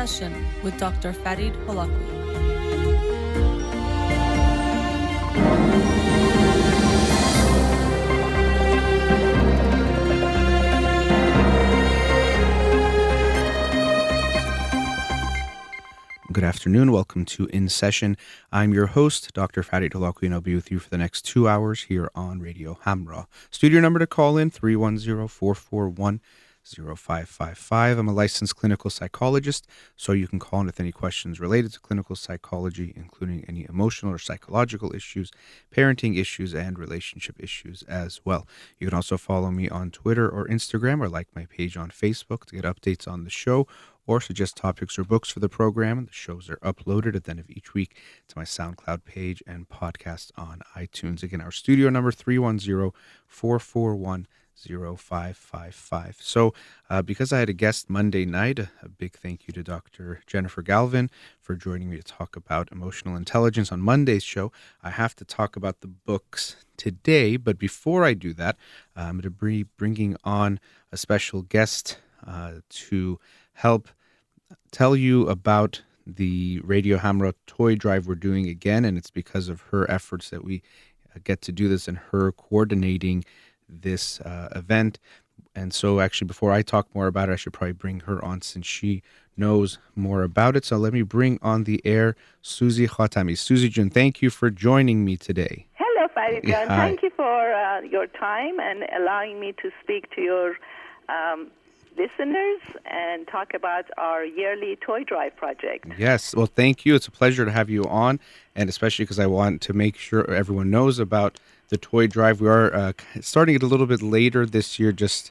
Session with Dr. Farid Holakouee. Good afternoon. Welcome to In Session. I'm your host, Dr. Farid Holakouee, and I'll be with you for the next 2 hours here on Radio Hamrah. Studio number to call in, 310-441-0555. I'm a licensed clinical psychologist, so you can call in with any questions related to clinical psychology, including any emotional or psychological issues, parenting issues, and relationship issues as well. You can also follow me on Twitter or Instagram, or like my page on Facebook to get updates on the show, or suggest topics or books for the program. The shows are uploaded at the end of each week to my SoundCloud page and podcast on iTunes. Again, our studio number, 310-441-0555. So because I had a guest Monday night, a big thank you to Dr. Jennifer Galvin for joining me to talk about emotional intelligence on Monday's show. I have to talk about the books today, but before I do that, I'm going to be bringing on a special guest to help tell you about the Radio Hamrah toy drive we're doing again, and it's because of her efforts that we get to do this and her coordinating this event. And so actually, before I talk more about it, I should probably bring her on since she knows more about it. So let me bring on the air Susie Khatami. Susie Jun, thank you for joining me today. Hello, Farid. Hi. Thank you for your time and allowing me to speak to your listeners and talk about our yearly toy drive project. Yes, well, thank you. It's a pleasure to have you on, and especially because I want to make sure everyone knows about the toy drive. We are starting it a little bit later this year, just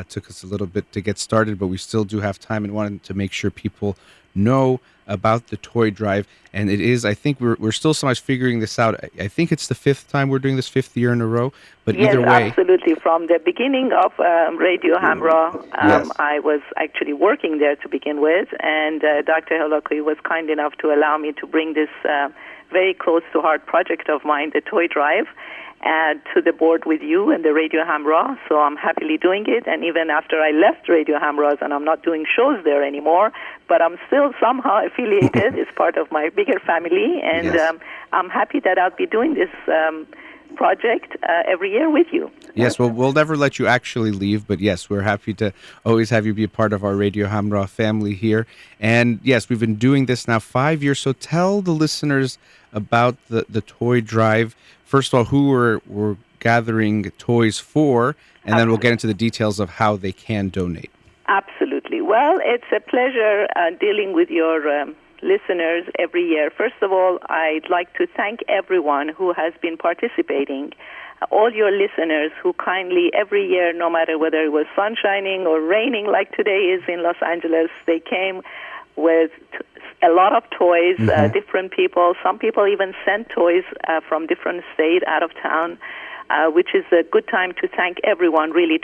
took us a little bit to get started, but we still do have time and wanted to make sure people know about the toy drive. And it is, I think we're still sometimes figuring this out. I think it's the fifth time we're doing this, fifth year in a row, but yes, either way. Absolutely. From the beginning of Radio Hamrah, Yes. I was actually working there to begin with, and Dr. Holakouee was kind enough to allow me to bring this very close to heart project of mine, the toy drive, to the board with you and the Radio Hamrah. So I'm happily doing it. And even after I left Radio Hamrah, and I'm not doing shows there anymore, but I'm still somehow affiliated. It's part of my bigger family. And Yes. I'm happy that I'll be doing this project every year with you. Yes, well, we'll never let you actually leave, but yes, we're happy to always have you be a part of our Radio Hamrah family here. And yes, we've been doing this now 5 years, so tell the listeners about the toy drive. First of all, who we're gathering toys for, and then we'll get into the details of how they can donate. Absolutely. Well, it's a pleasure dealing with your listeners every year. First of all, I'd like to thank everyone who has been participating, all your listeners who kindly every year, no matter whether it was sun shining or raining like today is in Los Angeles, they came with a lot of toys, different people. Some people even sent toys from different states out of town, which is a good time to thank everyone really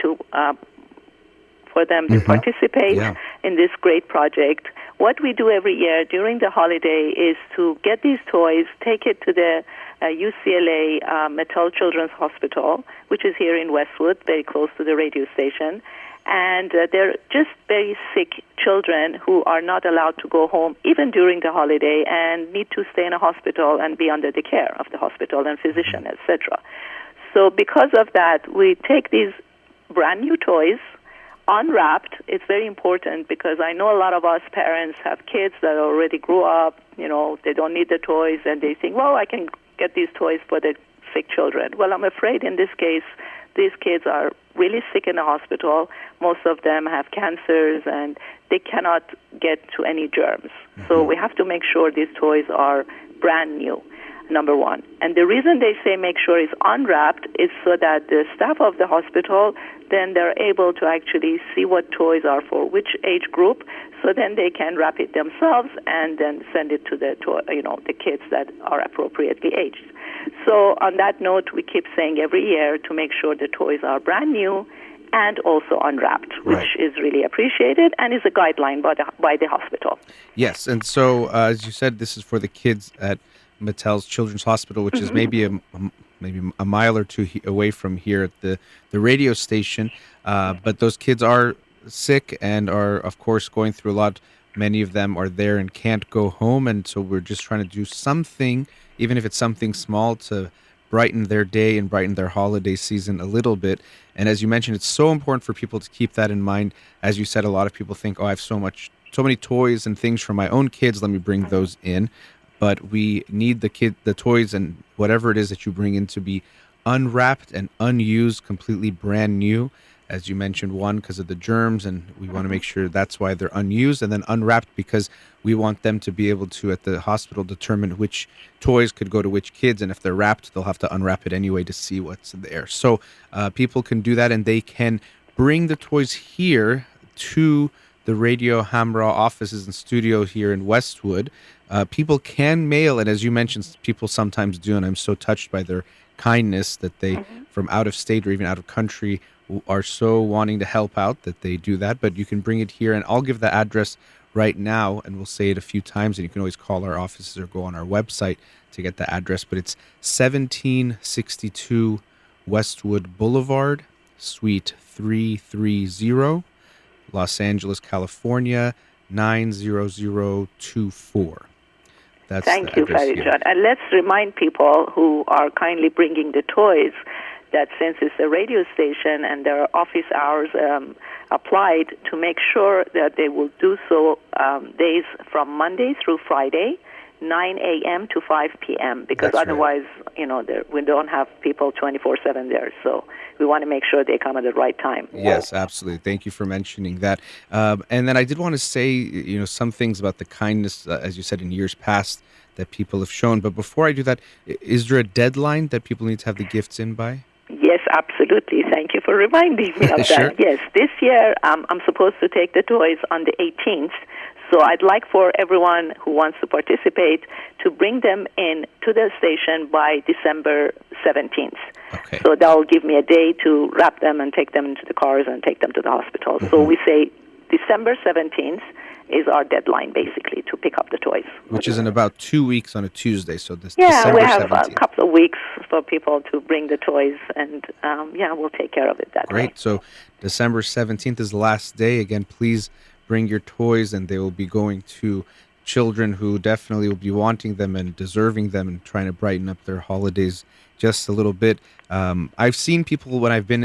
for them to participate in this great project. What we do every year during the holiday is to get these toys, take it to the UCLA Mattel Children's Hospital, which is here in Westwood, very close to the radio station. And they're just very sick children who are not allowed to go home even during the holiday and need to stay in a hospital and be under the care of the hospital and physician, etc. So because of that, we take these brand new toys, unwrapped. It's very important because I know a lot of us parents have kids that already grew up, they don't need the toys, and they think, well, I can get these toys for the sick children. Well, I'm afraid in this case, these kids are really sick in the hospital. Most of them have cancers, and they cannot get to any germs. So we have to make sure these toys are brand new, number one. And the reason they say make sure it's unwrapped is so that the staff of the hospital, then they're able to actually see what toys are for which age group, so then they can wrap it themselves and then send it to the kids that are appropriately aged. So on that note, we keep saying every year to make sure the toys are brand new and also unwrapped, which is really appreciated and is a guideline by the hospital. Yes, and so as you said, this is for the kids at Mattel's Children's Hospital, which is maybe a mile or two away from here at the radio station. But those kids are sick and are, of course, going through a lot Many of them are there and can't go home, and so we're just trying to do something, even if it's something small, to brighten their day and brighten their holiday season a little bit. And as you mentioned, it's so important for people to keep that in mind. As you said, a lot of people think, oh, I have so many toys and things for my own kids. Let me bring those in. But we need the toys and whatever it is that you bring in to be unwrapped and unused, completely brand new. As you mentioned, one, because of the germs, and we want to make sure that's why they're unused, and then unwrapped because we want them to be able to, at the hospital, determine which toys could go to which kids, and if they're wrapped, they'll have to unwrap it anyway to see what's there. So people can do that, and they can bring the toys here to the Radio Hamrah offices and studio here in Westwood. People can mail, and as you mentioned, people sometimes do, and I'm so touched by their kindness that they, from out of state or even out of country, are so wanting to help out that they do that. But you can bring it here, and I'll give the address right now, and we'll say it a few times, and you can always call our offices or go on our website to get the address. But it's 1762 Westwood Boulevard, Suite 330, Los Angeles, California, 90024. That's Thank you, Farid. And let's remind people who are kindly bringing the toys that since it's a radio station and there are office hours applied, to make sure that they will do so days from Monday through Friday, 9 a.m. to 5 p.m. because That's otherwise, we don't have people 24/7 there. So we want to make sure they come at the right time. Yes, absolutely. Thank you for mentioning that. And then I did want to say, some things about the kindness, as you said, in years past that people have shown. But before I do that, is there a deadline that people need to have the gifts in by? Yes, absolutely. Thank you for reminding me of Sure. that. Yes, this year I'm supposed to take the toys on the 18th. So I'd like for everyone who wants to participate to bring them in to the station by December 17th. Okay. So that will give me a day to wrap them and take them into the cars and take them to the hospital. So we say December 17th is our deadline, basically, to pick up the toys. Which is in about 2 weeks on a Tuesday, so this Yeah, December we have 17th. a couple of weeks for people to bring the toys, and we'll take care of it that way. Great. So December 17th is the last day. Again, please bring your toys, and they will be going to children who definitely will be wanting them and deserving them and trying to brighten up their holidays just a little bit. I've seen people when I've been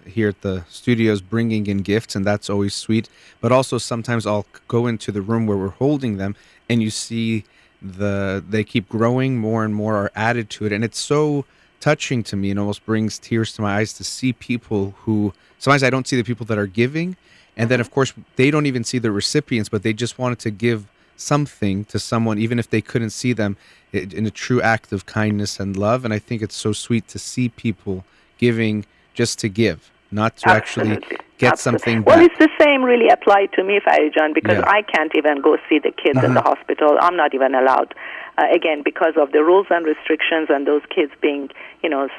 here at the studios bringing in gifts, and that's always sweet. But also sometimes I'll go into the room where we're holding them, and you see they keep growing, more and more are added to it, and it's so touching to me and almost brings tears to my eyes to see people who sometimes I don't see the people that are giving, and then of course they don't even see the recipients, but they just wanted to give something to someone, even if they couldn't see them, in a true act of kindness and love. And I think it's so sweet to see people giving just to give, not to actually get something back. Well, it's the same really applied to me, Farijan, because I can't even go see the kids at the hospital. I'm not even allowed, again, because of the rules and restrictions and those kids being,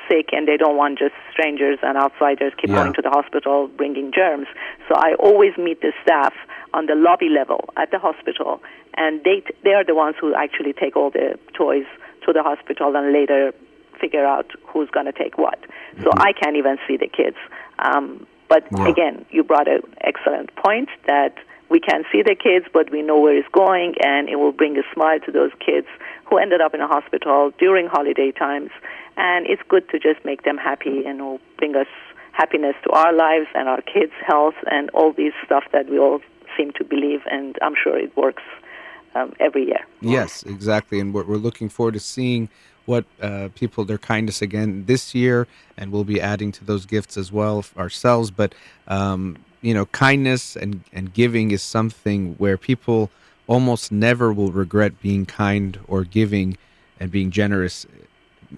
sick, and they don't want just strangers and outsiders keep going to the hospital bringing germs. So I always meet the staff on the lobby level at the hospital, and they are the ones who actually take all the toys to the hospital and later figure out who's going to take what. So I can't even see the kids. But again, you brought an excellent point that we can see the kids, but we know where it's going, and it will bring a smile to those kids who ended up in a hospital during holiday times. And it's good to just make them happy and will bring us happiness to our lives and our kids' health and all these stuff that we all seem to believe, and I'm sure it works every year. Yes, exactly. And we're looking forward to seeing what people, their kindness again this year, and we'll be adding to those gifts as well ourselves. But, kindness and giving is something where people almost never will regret being kind or giving and being generous,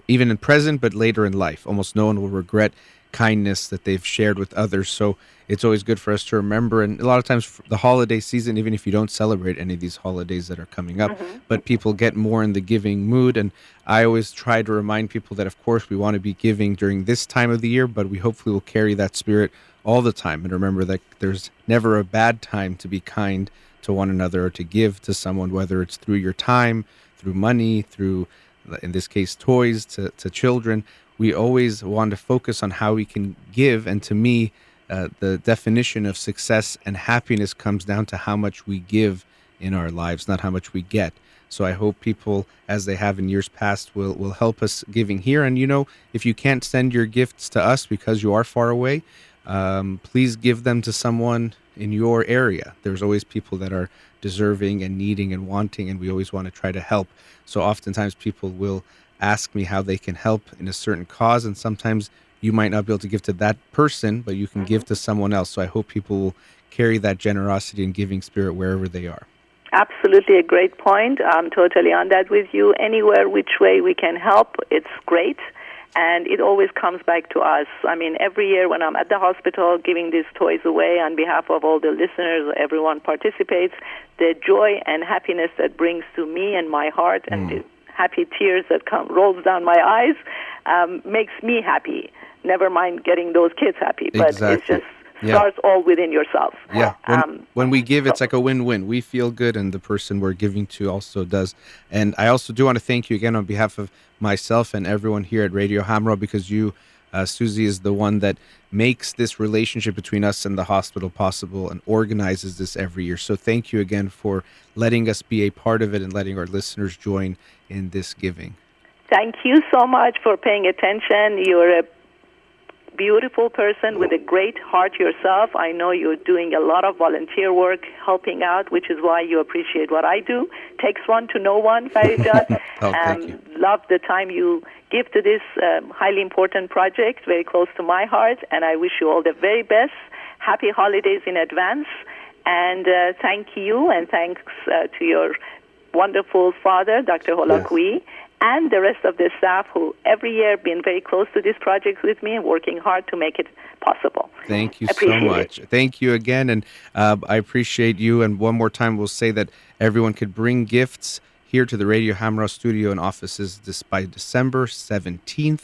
even in present, but later in life. Almost no one will regret kindness that they've shared with others. So it's always good for us to remember. And a lot of times the holiday season, even if you don't celebrate any of these holidays that are coming up, but people get more in the giving mood. And I always try to remind people that, of course, we want to be giving during this time of the year, but we hopefully will carry that spirit all the time. And remember that there's never a bad time to be kind to one another or to give to someone, whether it's through your time, through money, through, in this case, toys to children. We always want to focus on how we can give. And to me, the definition of success and happiness comes down to how much we give in our lives, not how much we get. So I hope people, as they have in years past, will help us giving here. And, if you can't send your gifts to us because you are far away, please give them to someone in your area. There's always people that are deserving and needing and wanting, and we always want to try to help. So oftentimes people will ask me how they can help in a certain cause, and sometimes you might not be able to give to that person, but you can give to someone else. So I hope people will carry that generosity and giving spirit wherever they are. Absolutely a great point. I'm totally on that with you. Anywhere, which way we can help, it's great. And it always comes back to us. I mean, every year when I'm at the hospital giving these toys away on behalf of all the listeners, everyone participates, the joy and happiness that brings to me and my heart and the happy tears that rolls down my eyes makes me happy. Never mind getting those kids happy, but it's just starts all within yourself. Yeah. When we give, it's like a win-win. We feel good, and the person we're giving to also does. And I also do want to thank you again on behalf of myself and everyone here at Radio Hamrah, because you, Susie, is the one that makes this relationship between us and the hospital possible and organizes this every year. So thank you again for letting us be a part of it and letting our listeners join in this giving. Thank you so much for paying attention. You're a beautiful person with a great heart yourself. I know you're doing a lot of volunteer work, helping out, which is why you appreciate what I do. Takes one to know one, Farid. Thank you. Love the time you give to this highly important project, very close to my heart, and I wish you all the very best. Happy holidays in advance, and thank you, and thanks to your wonderful father, Dr. Holakouee, and the rest of the staff who every year been very close to this project with me and working hard to make it possible. Thank you so much. Thank you again, and I appreciate you. And one more time, we'll say that everyone could bring gifts here to the Radio Hamrah studio and offices by December 17th.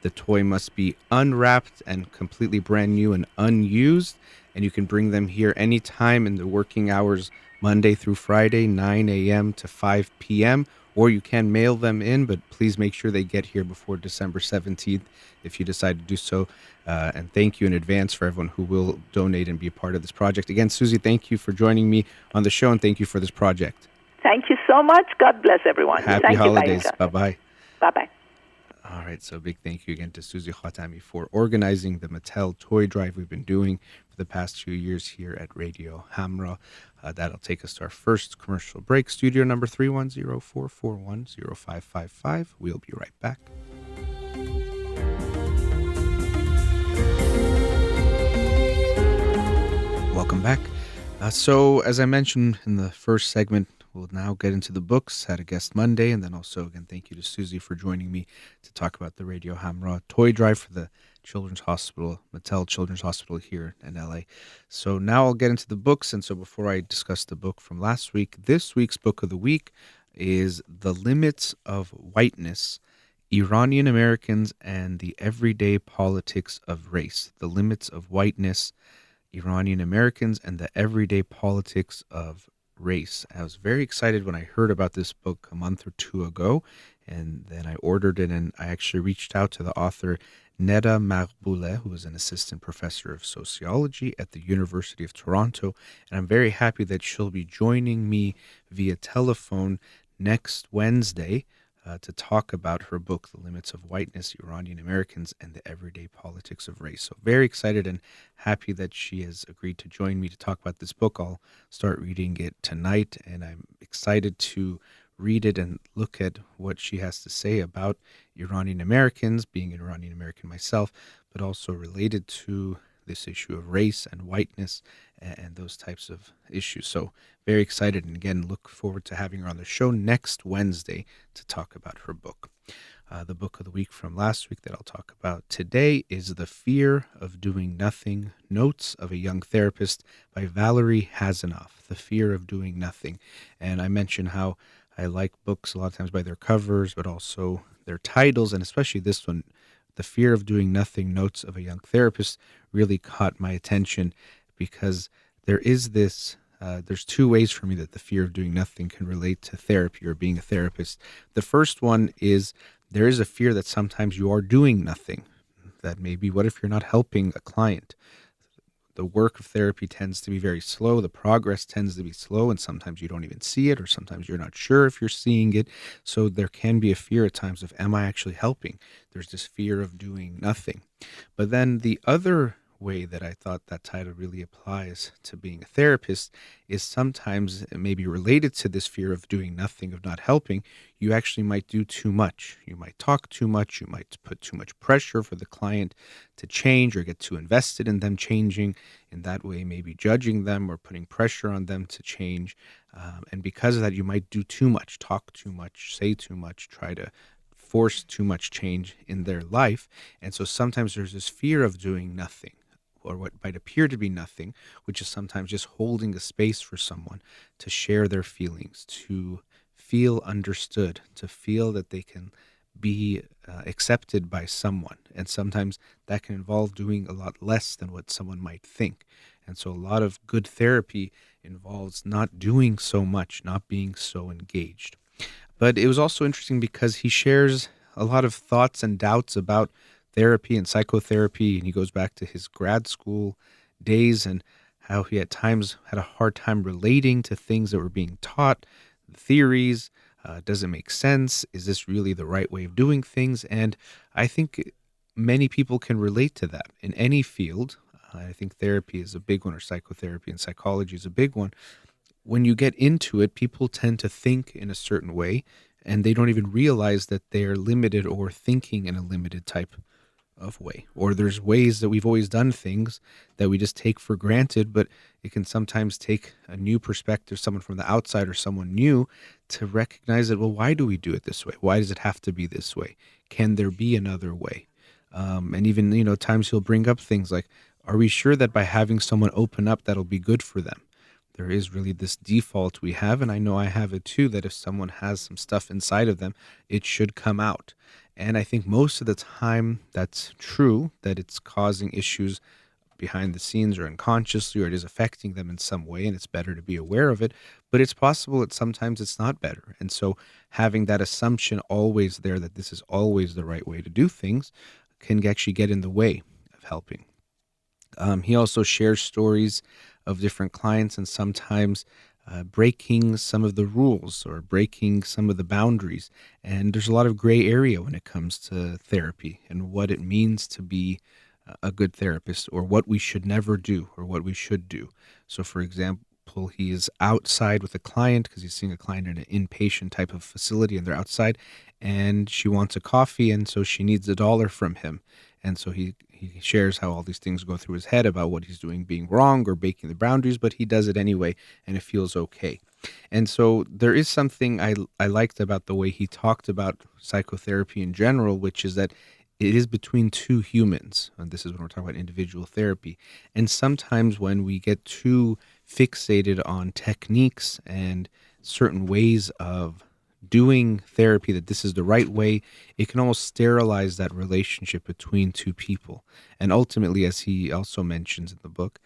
The toy must be unwrapped and completely brand new and unused, and you can bring them here anytime in the working hours, Monday through Friday, 9 a.m. to 5 p.m., or you can mail them in, but please make sure they get here before December 17th if you decide to do so. And thank you in advance for everyone who will donate and be a part of this project. Again, Susie, thank you for joining me on the show, and thank you for this project. Thank you so much. God bless everyone. Happy holidays. Bye-bye. Bye-bye. All right, so a big thank you again to Susie Khatami for organizing the Mattel toy drive we've been doing for the past few years here at Radio Hamrah. That'll take us to our first commercial break. Studio number 310-441-0555. We'll be right back. Welcome back. So as I mentioned in the first segment, we'll now get into the books. Had a guest Monday, and then also, again, thank you to Susie for joining me to talk about the Radio Hamrah toy drive for the Children's Hospital, Mattel Children's Hospital here in LA. So now I'll get into the books. And so before I discuss the book from last week, this week's book of the week is The Limits of Whiteness, Iranian Americans and the Everyday Politics of Race. The Limits of Whiteness, Iranian Americans and the Everyday Politics of Race. I was very excited when I heard about this book a month or two ago, and then I ordered it, and I actually reached out to the author Neda Maghbouleh, who is an assistant professor of sociology at the University of Toronto, and I'm very happy that she'll be joining me via telephone next Wednesday to talk about her book, The Limits of Whiteness, Iranian Americans, and the Everyday Politics of Race. So very excited and happy that she has agreed to join me to talk about this book. I'll start reading it tonight, and I'm excited to read it and look at what she has to say about Iranian Americans, being an Iranian American myself, but also related to this issue of race and whiteness and those types of issues. So very excited, and again, look forward to having her on the show next Wednesday to talk about her book. The book of the week from last week that I'll talk about today is The Fear of Doing Nothing, Notes of a Young Therapist by Valerie Hazanoff. The Fear of Doing Nothing. And I mentioned how I like books a lot of times by their covers, but also their titles, and especially this one, The Fear of Doing Nothing, Notes of a Young Therapist, really caught my attention because there is this, there's two ways for me that the fear of doing nothing can relate to therapy or being a therapist. The first one is there is a fear that sometimes you are doing nothing. That maybe, what if you're not helping a client? the work of therapy tends to be very slow. The progress tends to be slow, and sometimes you don't even see it, or sometimes you're not sure if you're seeing it. So there can be a fear at times of, am I actually helping? There's this fear of doing nothing. But then the other way that I thought that title really applies to being a therapist is sometimes maybe related to this fear of doing nothing, of not helping. You actually might do too much. You might talk too much. You might put too much pressure for the client to change or get too invested in them changing. In that way, maybe judging them or putting pressure on them to change. And because of that, you might do too much, talk too much, say too much, try to force too much change in their life. And so sometimes there's this fear of doing nothing, or what might appear to be nothing, which is sometimes just holding a space for someone to share their feelings, to feel understood, to feel that they can be accepted by someone. And sometimes that can involve doing a lot less than what someone might think. And so a lot of good therapy involves not doing so much, not being so engaged. But it was also interesting because he shares a lot of thoughts and doubts about therapy and psychotherapy, and he goes back to his grad school days and how he at times had a hard time relating to things that were being taught, the theories. Does it make sense? Is this really the right way of doing things? And I think many people can relate to that in any field. I think therapy is a big one, or psychotherapy and psychology is a big one. When you get into it, people tend to think in a certain way, and they don't even realize that they're limited or thinking in a limited type of way. Or there's ways that we've always done things that we just take for granted, but it can sometimes take a new perspective, someone from the outside or someone new, to recognize that, well, why do we do it this way? Why does it have to be this way? Can there be another way? And even, times he'll bring up things like, are we sure that by having someone open up, that'll be good for them? There is really this default we have, and I know I have it too, that if someone has some stuff inside of them, it should come out. And I think most of the time that's true, that it's causing issues behind the scenes or unconsciously, or it is affecting them in some way, and it's better to be aware of it. But it's possible that sometimes it's not better. And so having that assumption always there that this is always the right way to do things can actually get in the way of helping. He also shares stories of different clients and sometimes breaking some of the rules or breaking some of the boundaries. And there's a lot of gray area when it comes to therapy and what it means to be a good therapist, or what we should never do or what we should do. So, for example, he is outside with a client because he's seeing a client in an inpatient type of facility, and they're outside, and she wants a coffee, and so she needs $1 from him. And so he shares how all these things go through his head about what he's doing being wrong or breaking the boundaries, but he does it anyway, and it feels okay. And so there is something I liked about the way he talked about psychotherapy in general, which is that it is between two humans. And this is when we're talking about individual therapy. And sometimes when we get too fixated on techniques and certain ways of doing therapy, that this is the right way, it can almost sterilize that relationship between two people. And ultimately, as he also mentions in the book,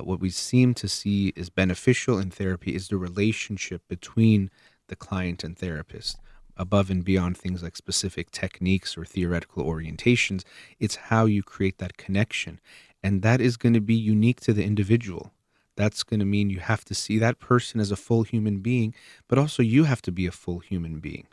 what we seem to see is beneficial in therapy is the relationship between the client and therapist. Above and beyond things like specific techniques or theoretical orientations, it's how you create that connection. And that is going to be unique to the individual. That's going to mean you have to see that person as a full human being, but also you have to be a full human being.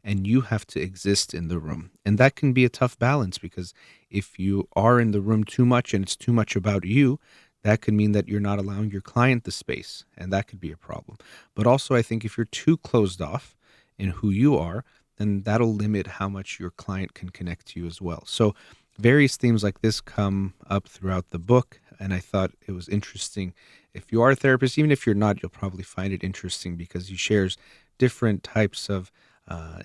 And you have to exist in the room. And that can be a tough balance, because if you are in the room too much and it's too much about you, that could mean that you're not allowing your client the space, and that could be a problem. But also, I think if you're too closed off in who you are, then that'll limit how much your client can connect to you as well. So various themes like this come up throughout the book, and I thought it was interesting. If you are a therapist, even if you're not, you'll probably find it interesting because he shares different types of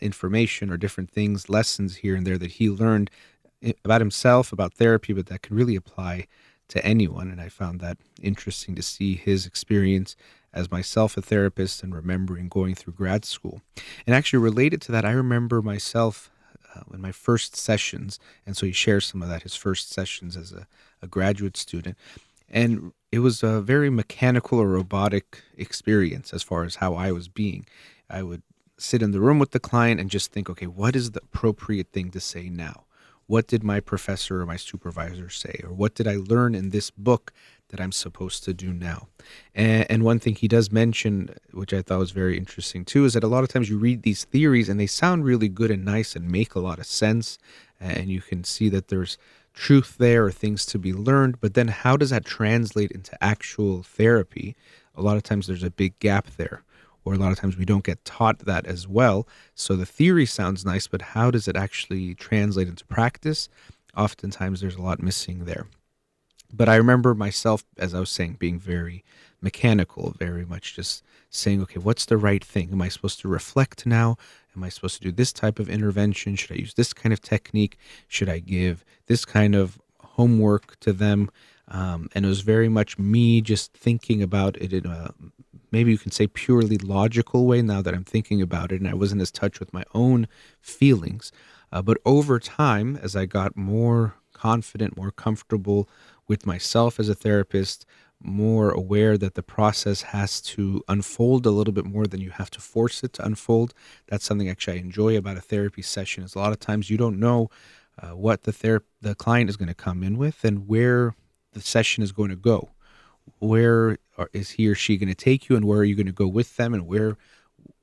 information or different things, lessons here and there that he learned about himself, about therapy, but that can really apply to anyone. And I found that interesting to see his experience as myself a therapist and remembering going through grad school. And actually related to that, I remember myself in my first sessions, and so he shares some of that, his first sessions as a graduate student. And it was a very mechanical or robotic experience as far as how I was being. I would sit in the room with the client and just think, okay, what is the appropriate thing to say now? what did my professor or my supervisor say? Or what did I learn in this book that I'm supposed to do now? And one thing he does mention, which I thought was very interesting too, is that a lot of times you read these theories and they sound really good and nice and make a lot of sense. And you can see that there's truth there or things to be learned. But then how does that translate into actual therapy? A lot of times there's a big gap there. Or a lot of times we don't get taught that as well. So the theory sounds nice, but how does it actually translate into practice? Oftentimes there's a lot missing there. But I remember myself, as I was saying, being very mechanical, very much just saying, okay, what's the right thing? Am I supposed to reflect now? Am I supposed to do this type of intervention? Should I use this kind of technique? Should I give this kind of homework to them? And it was very much me just thinking about it in a, maybe you can say, purely logical way now that I'm thinking about it, and I wasn't as touch with my own feelings. But over time, as I got more confident, more comfortable with myself as a therapist, more aware that the process has to unfold a little bit more than you have to force it to unfold. That's something actually I enjoy about a therapy session, is a lot of times you don't know what the client is going to come in with and where the session is going to go. Where is he or she going to take you, and where are you going to go with them, and where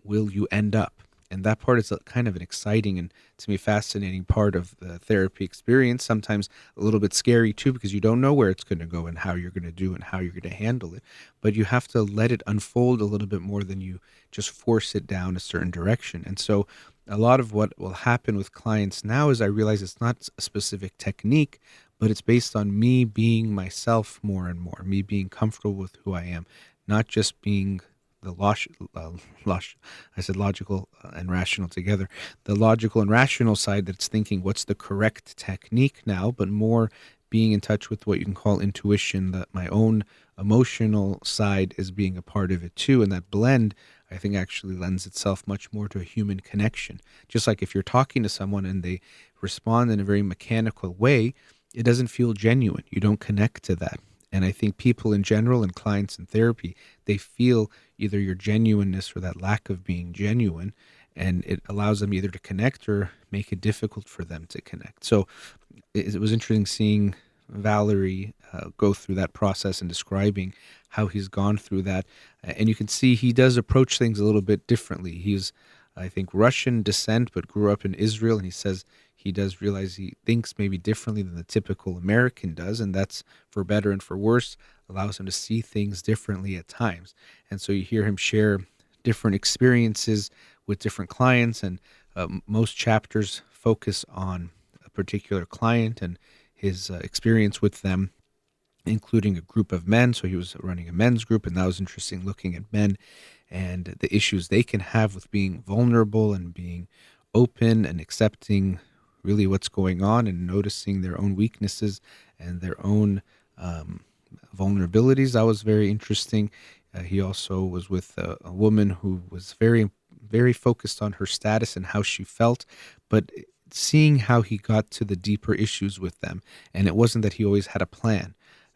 will you end up? And that part is kind of an exciting and, to me, fascinating part of the therapy experience. Sometimes a little bit scary too, because you don't know where it's going to go and how you're going to do and how you're going to handle it. But you have to let it unfold a little bit more than you just force it down a certain direction. And so a lot of what will happen with clients now is I realize it's not a specific technique, but it's based on me being myself more and more, me being comfortable with who I am, not just being I said logical and rational together. The logical and rational side that's thinking what's the correct technique now, but more being in touch with what you can call intuition, that my own emotional side is being a part of it too. And that blend, I think, actually lends itself much more to a human connection. Just like if you're talking to someone and they respond in a very mechanical way, it doesn't feel genuine. You don't connect to that. And I think people in general and clients in therapy, they feel either your genuineness or that lack of being genuine, and it allows them either to connect or make it difficult for them to connect. So it was interesting seeing Valerie go through that process and describing how he's gone through that. And you can see he does approach things a little bit differently. He's, I think, Russian descent, but grew up in Israel, and he says he does realize he thinks maybe differently than the typical American does, and that's for better and for worse, allows him to see things differently at times. And so you hear him share different experiences with different clients, and most chapters focus on a particular client and his experience with them, including a group of men. So he was running a men's group, and that was interesting, looking at men and the issues they can have with being vulnerable and being open and accepting really what's going on and noticing their own weaknesses and their own vulnerabilities. That was very interesting. He also was with a woman who was very, very focused on her status and how she felt, but seeing how he got to the deeper issues with them. And it wasn't that he always had a plan,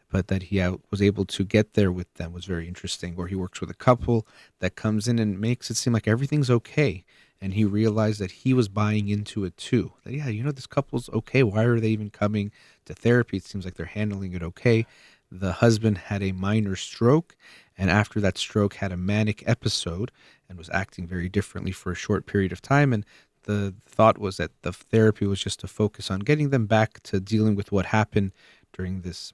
but that he was able to get there with them was very interesting, where he works with a couple that comes in and makes it seem like everything's okay. And he realized that he was buying into it too. That, yeah, this couple's okay. Why are they even coming to therapy? It seems like they're handling it okay. The husband had a minor stroke, and after that stroke had a manic episode and was acting very differently for a short period of time. And the thought was that the therapy was just to focus on getting them back to dealing with what happened during this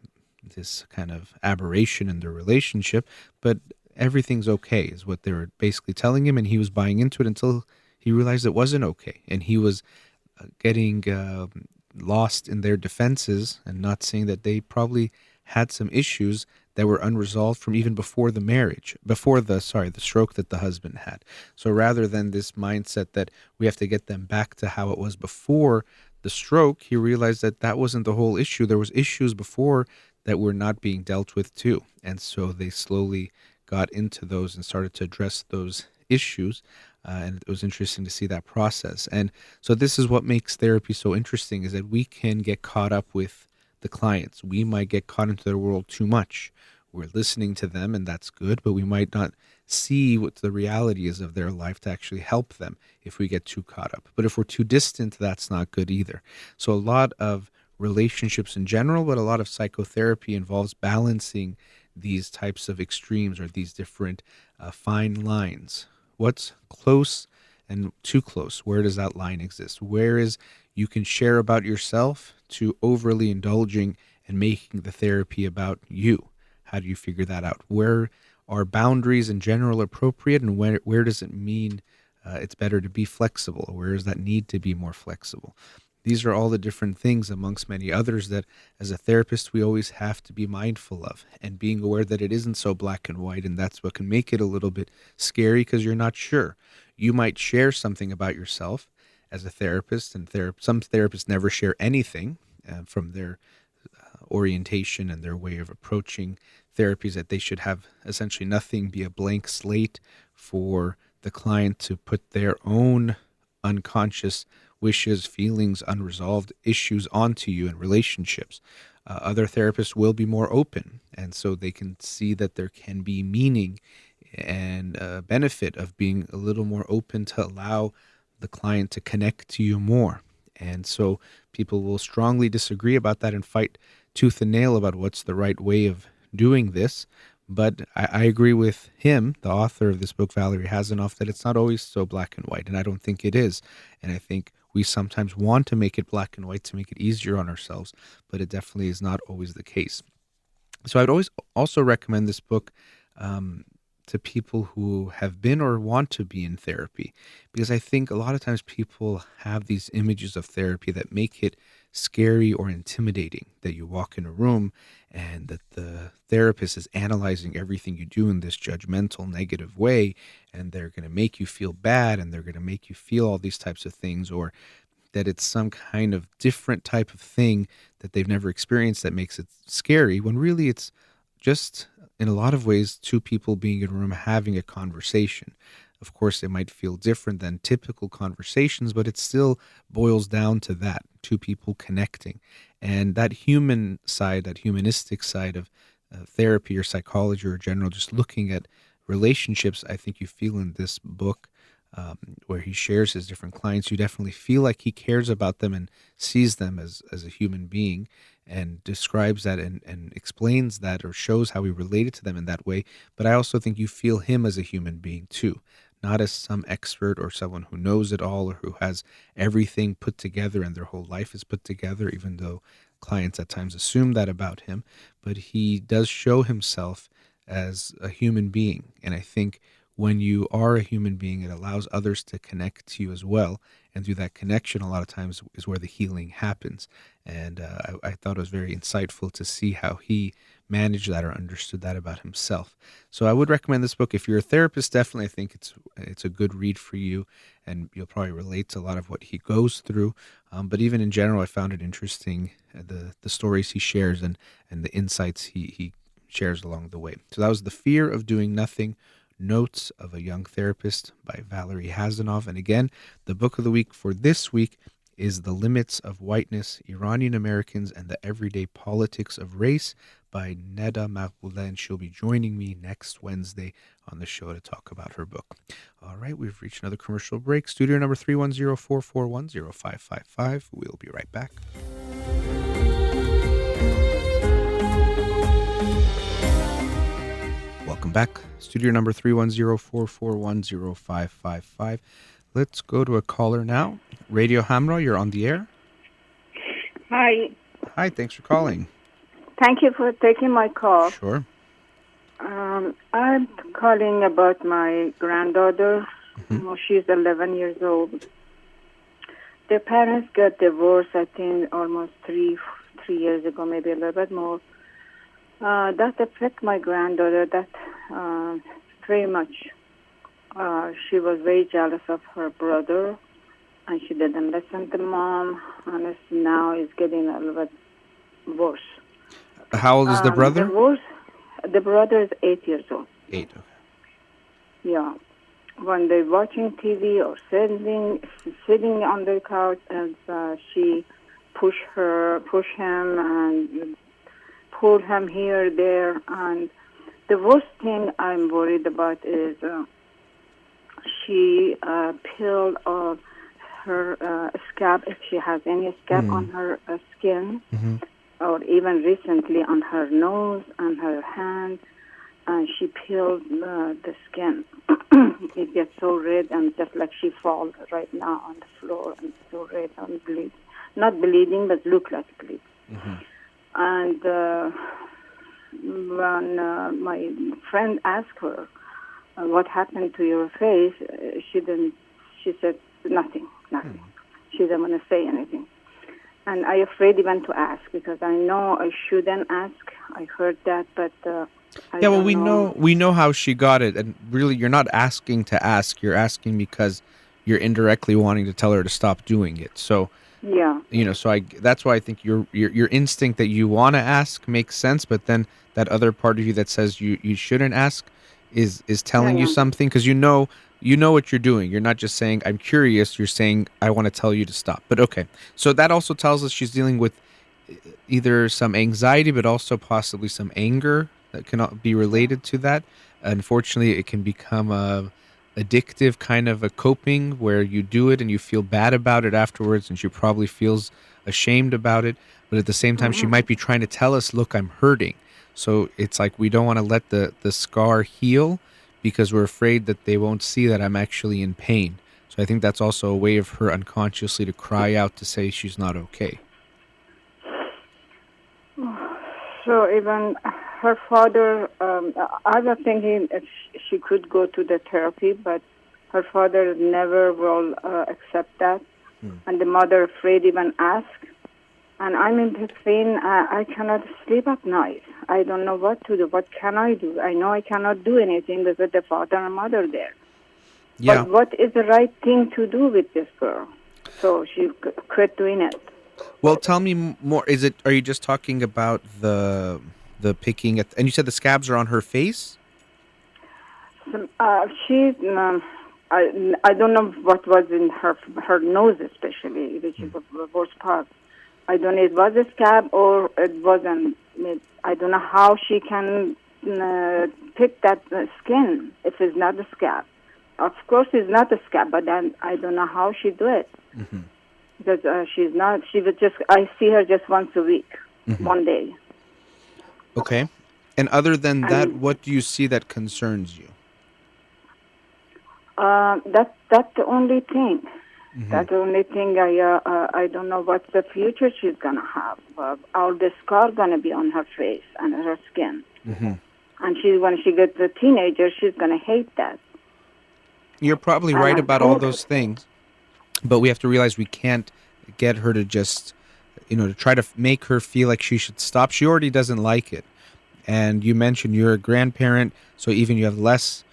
kind of aberration in their relationship. But everything's okay is what they were basically telling him, and he was buying into it until he realized it wasn't okay, and he was getting lost in their defenses and not seeing that they probably had some issues that were unresolved from even before the marriage, before the stroke that the husband had. So rather than this mindset that we have to get them back to how it was before the stroke, he realized that that wasn't the whole issue. There was issues before that were not being dealt with too. And so they slowly got into those and started to address those issues. And it was interesting to see that process. And so this is what makes therapy so interesting, is that we can get caught up with the clients. We might get caught into their world too much. we're listening to them, and that's good, but we might not see what the reality is of their life to actually help them if we get too caught up. But if we're too distant, that's not good either. So a lot of relationships in general, but a lot of psychotherapy involves balancing these types of extremes or these different fine lines. What's close and too close? Where does that line exist? Where is you can share about yourself to overly indulging and making the therapy about you? How do you figure that out? Where are boundaries in general appropriate, and where does it mean it's better to be flexible? Where does that need to be more flexible? These are all the different things amongst many others that as a therapist we always have to be mindful of, and being aware that it isn't so black and white, and that's what can make it a little bit scary because you're not sure. You might share something about yourself as a therapist, and some therapists never share anything from their orientation and their way of approaching therapies, that they should have essentially nothing, be a blank slate for the client to put their own unconscious wishes, feelings, unresolved issues onto you in relationships. Other therapists will be more open, and so they can see that there can be meaning and benefit of being a little more open to allow the client to connect to you more. And so people will strongly disagree about that and fight tooth and nail about what's the right way of doing this. But I agree with him, the author of this book, Valerie Hazanoff, that it's not always so black and white, and I don't think it is. And I think we sometimes want to make it black and white to make it easier on ourselves, but it definitely is not always the case. So I'd always also recommend this book to people who have been or want to be in therapy, because I think a lot of times people have these images of therapy that make it scary or intimidating, that you walk in a room and that the therapist is analyzing everything you do in this judgmental, negative way, and they're going to make you feel bad, and they're going to make you feel all these types of things, or that it's some kind of different type of thing that they've never experienced that makes it scary, when really it's just, in a lot of ways, two people being in a room having a conversation. Of course, it might feel different than typical conversations, but it still boils down to that, two people connecting. And that human side, that humanistic side of therapy or psychology or general, just looking at relationships, I think you feel in this book, where he shares his different clients, you definitely feel like he cares about them and sees them as a human being, and describes that and explains that or shows how he related to them in that way. But I also think you feel him as a human being too, not as some expert or someone who knows it all or who has everything put together and their whole life is put together, even though clients at times assume that about him. But he does show himself as a human being. And I think when you are a human being, it allows others to connect to you as well. And through that connection, a lot of times is where the healing happens. And I thought it was very insightful to see how he managed that or understood that about himself. So I would recommend this book. If you're a therapist, definitely I think it's a good read for you, and you'll probably relate to a lot of what he goes through. But even in general, I found it interesting, the stories he shares and the insights he shares along the way. So that was The Fear of Doing Nothing, Notes of a Young Therapist by Valerie Hazanoff. And again, the book of the week for this week is The Limits of Whiteness, Iranian Americans and the Everyday Politics of Race by Neda Maqboulah, and she'll be joining me next Wednesday on the show to talk about her book. All right, we've reached another commercial break. Studio number 310-441-0555. We'll be right back. Welcome back. Studio number 310-441-0555. Let's go to a caller now. Radio Hamrah, you're on the air. Hi. Hi, thanks for calling. Thank you for taking my call. Sure. I'm calling about my granddaughter. She's 11 years old. Their parents got divorced, I think, almost three years ago, maybe a little bit more. That affected my granddaughter very much. She was very jealous of her brother, and she didn't listen to mom, and now it's getting a little bit worse. How old is the brother? The brother is 8 years old. 8, okay. Yeah. When they're watching TV or sitting on the couch, and she push him, and pull him here, there, and the worst thing I'm worried about is she peeled off her scab, if she has any scab on her skin, or even recently on her nose and her hand, and she peeled the skin. It gets so red, and just like she falls right now on the floor, and so red and bleed. Not bleeding, but look like bleed. And when my friend asked her, what happened to your face, she said nothing. She didn't want to say anything. And I afraid even to ask, because I know I shouldn't ask. I heard that, but we know how she got it, and really, you're not asking to ask. You're asking because you're indirectly wanting to tell her to stop doing it. So, yeah, so that's why I think your instinct that you want to ask makes sense, but then that other part of you that says you shouldn't ask is telling you something, because you know what you're doing. You're not just saying I'm curious. You're saying I want to tell you to stop. But okay, so that also tells us she's dealing with either some anxiety, but also possibly some anger that can be related to that. Unfortunately, it can become a addictive kind of a coping where you do it and you feel bad about it afterwards, and she probably feels ashamed about it. But at the same time, she might be trying to tell us, look, I'm hurting. So it's like we don't want to let the scar heal because we're afraid that they won't see that I'm actually in pain. So I think that's also a way of her unconsciously to cry out to say she's not okay. So even her father, I was thinking if she could go to the therapy, but her father never will accept that. And the mother afraid even ask. And I'm in between. I cannot sleep at night. I don't know what to do. What can I do? I know I cannot do anything with the father and mother there. Yeah. But what is the right thing to do with this girl? So she quit doing it. Well, tell me more. Are you just talking about the picking at, and you said the scabs are on her face? I don't know what was in her nose especially, which is the worst part. I don't know if it was a scab or it wasn't. I don't know how she can pick that skin if it's not a scab. Of course, it's not a scab, but then I don't know how she do it. Because she's not. She would just. I see her just once a week, one day. Okay. And other than that, what do you see that concerns you? That's the only thing. That's the only thing. I don't know what the future she's gonna have. All the scar gonna be on her face and her skin. And when she gets a teenager, she's gonna hate that. You're probably right about all those things, but we have to realize we can't get her to just, to try to make her feel like she should stop. She already doesn't like it. And you mentioned you're a grandparent, so even you have less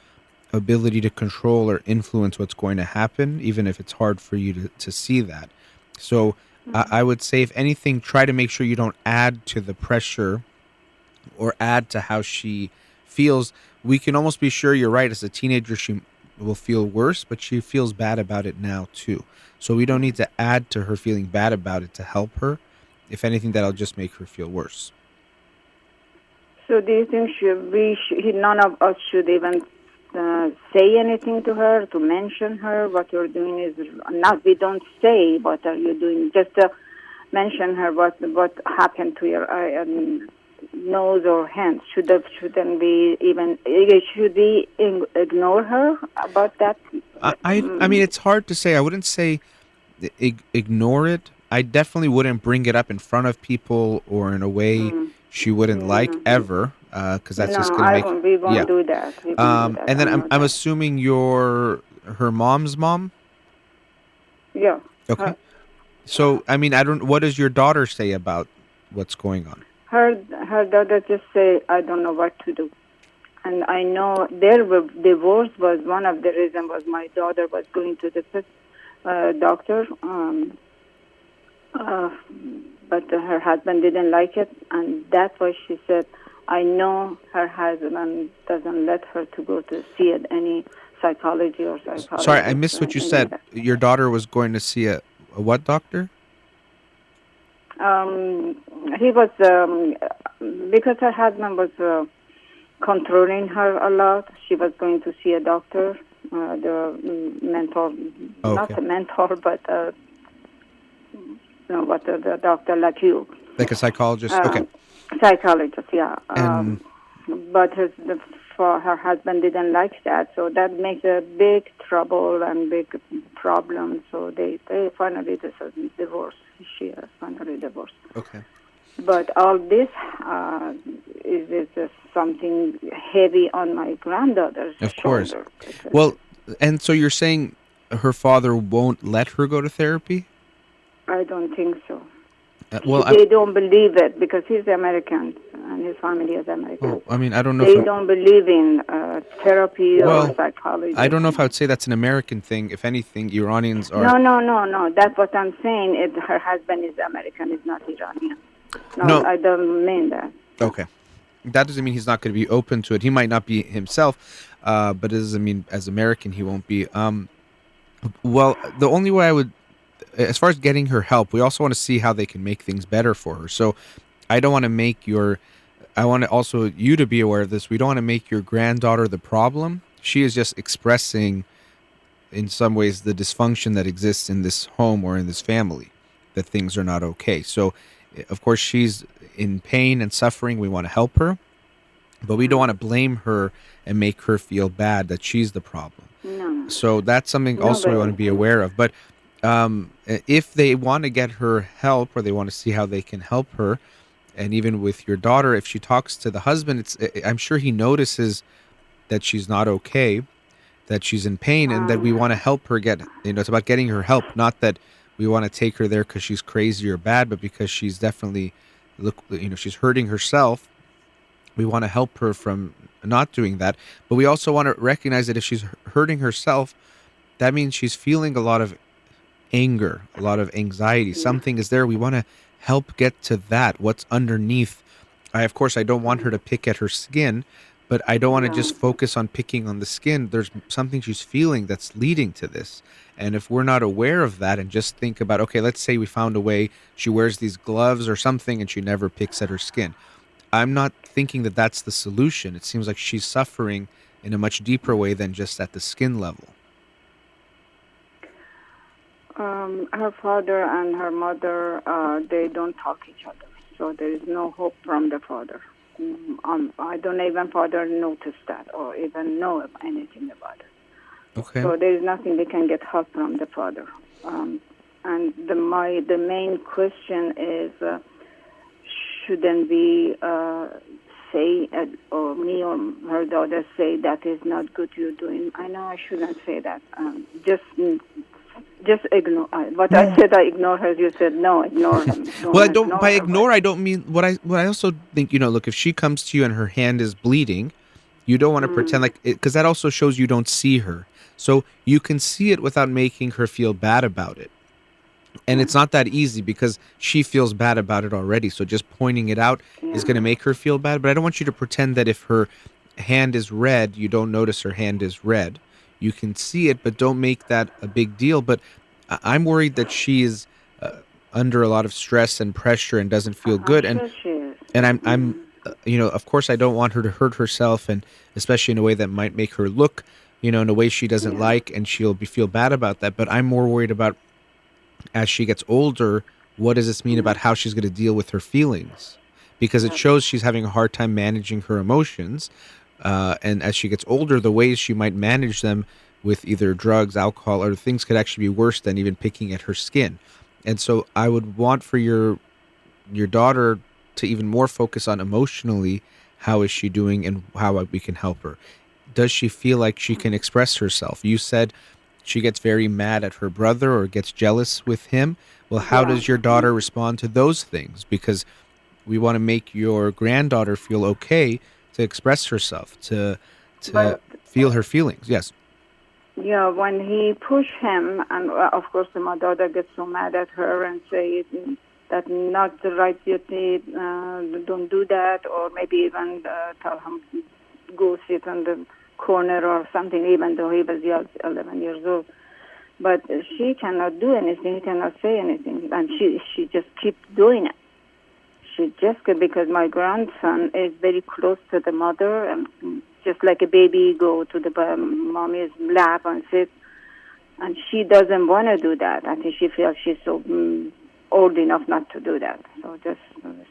ability to control or influence what's going to happen, even if it's hard for you to see that. So I would say, if anything, try to make sure you don't add to the pressure or add to how she feels. We can almost be sure you're right. As a teenager, she will feel worse, but she feels bad about it now too. So we don't need to add to her feeling bad about it to help her. If anything, that'll just make her feel worse. So do you think none of us should even say anything to her, to mention her? What you're doing is not. We don't say what are you doing. Just mention her what happened to your nose or hands. Shouldn't we even? Should we ignore her about that? I mean, it's hard to say. I wouldn't say ignore it. I definitely wouldn't bring it up in front of people or in a way she wouldn't like ever, because that's just going to make. We won't do that. And then I'm assuming you're her mom's mom. Yeah. Okay. So I mean, what does your daughter say about what's going on? Her daughter just say, I don't know what to do. And I know their divorce was one of the reasons was my daughter was going to the doctor, but her husband didn't like it, and that's why she said, I know her husband doesn't let her to go to see any psychology or psychologist. Sorry, I missed what you said. Your daughter was going to see a what doctor? He was, because her husband was controlling her a lot. She was going to see a doctor, not Okay. a mentor, but the doctor like you. Like a psychologist? Okay. Psychologist, yeah. And But her husband didn't like that, so that makes a big trouble and big problem. So they finally divorced. She finally divorced. okay. But all this is just something heavy on my granddaughter's Of course. shoulder. Well, and so you're saying her father won't let her go to therapy? I don't think so. Well, They don't believe it because he's American and his family is American. well, I mean, I don't know. They don't believe in therapy Well, or psychology. I don't know if I would say that's an American thing. If anything, Iranians are. No. That's what I'm saying. Her husband is American, is not Iranian. No, I don't mean that. Okay. That doesn't mean he's not going to be open to it. He might not be himself, but it doesn't mean as American he won't be. Well, the only way I would, as far as getting her help, we also want to see how they can make things better for her. So I don't want to make I want to also you to be aware of this. We don't want to make your granddaughter the problem. She is just expressing, in some ways, the dysfunction that exists in this home or in this family, that things are not okay. So, of course, she's in pain and suffering. We want to help her, but we don't want to blame her and make her feel bad that she's the problem. No. So that's something also we want to be aware of. But if they want to get her help or they want to see how they can help her, and even with your daughter, if she talks to the husband, I'm sure he notices that she's not okay, that she's in pain, and that we want to help her get, it's about getting her help, not that we want to take her there because she's crazy or bad, but because she's definitely, she's hurting herself. We want to help her from not doing that. But we also want to recognize that if she's hurting herself, that means she's feeling a lot of anger, a lot of anxiety. Something is there. We want to help get to that, what's underneath. Of course, I don't want her to pick at her skin, but I don't want to just focus on picking on the skin. There's something she's feeling that's leading to this. And if we're not aware of that and just think about, okay, let's say we found a way, she wears these gloves or something and she never picks at her skin. I'm not thinking that that's the solution. It seems like she's suffering in a much deeper way than just at the skin level. Her father and her mother, they don't talk each other. So there is no hope from the father. I don't even father notice that or even know anything about it. Okay. So there is nothing they can get help from the father. And the main question is, shouldn't we say, or me or her daughter say, that is not good you're doing? I know I shouldn't say that. Just ignore. What I said, I ignore her. You said no, ignore him. Well, I don't. By ignore, I don't mean what I also think. Look, if she comes to you and her hand is bleeding, you don't want to pretend like it, because that also shows you don't see her. So you can see it without making her feel bad about it. And it's not that easy because she feels bad about it already. So just pointing it out is going to make her feel bad. But I don't want you to pretend that if her hand is red, you don't notice her hand is red. You can see it, but don't make that a big deal. But I'm worried that she is under a lot of stress and pressure and doesn't feel good. And I'm of course, I don't want her to hurt herself, and especially in a way that might make her look, in a way she doesn't like, and she'll feel bad about that. But I'm more worried about, as she gets older, what does this mean about how she's going to deal with her feelings? Because it shows she's having a hard time managing her emotions. And as she gets older, the ways she might manage them with either drugs, alcohol, or things could actually be worse than even picking at her skin. And so I would want for your daughter to even more focus on emotionally, how is she doing and how we can help her. Does she feel like she can express herself? You said she gets very mad at her brother or gets jealous with him. Well, how does your daughter respond to those things? Because we want to make your granddaughter feel okay to express herself, to feel her feelings. Yes. Yeah, when he push him, and of course my daughter gets so mad at her and say that not the right duty, don't do that, or maybe even tell him go sit on the corner or something, even though he was 11 years old. But she cannot do anything, he cannot say anything, and she just keeps doing it. she just because my grandson is very close to the mother, and just like a baby go to the mommy's lap and sit, and she doesn't want to do that. I think she feels she's so old enough not to do that. So just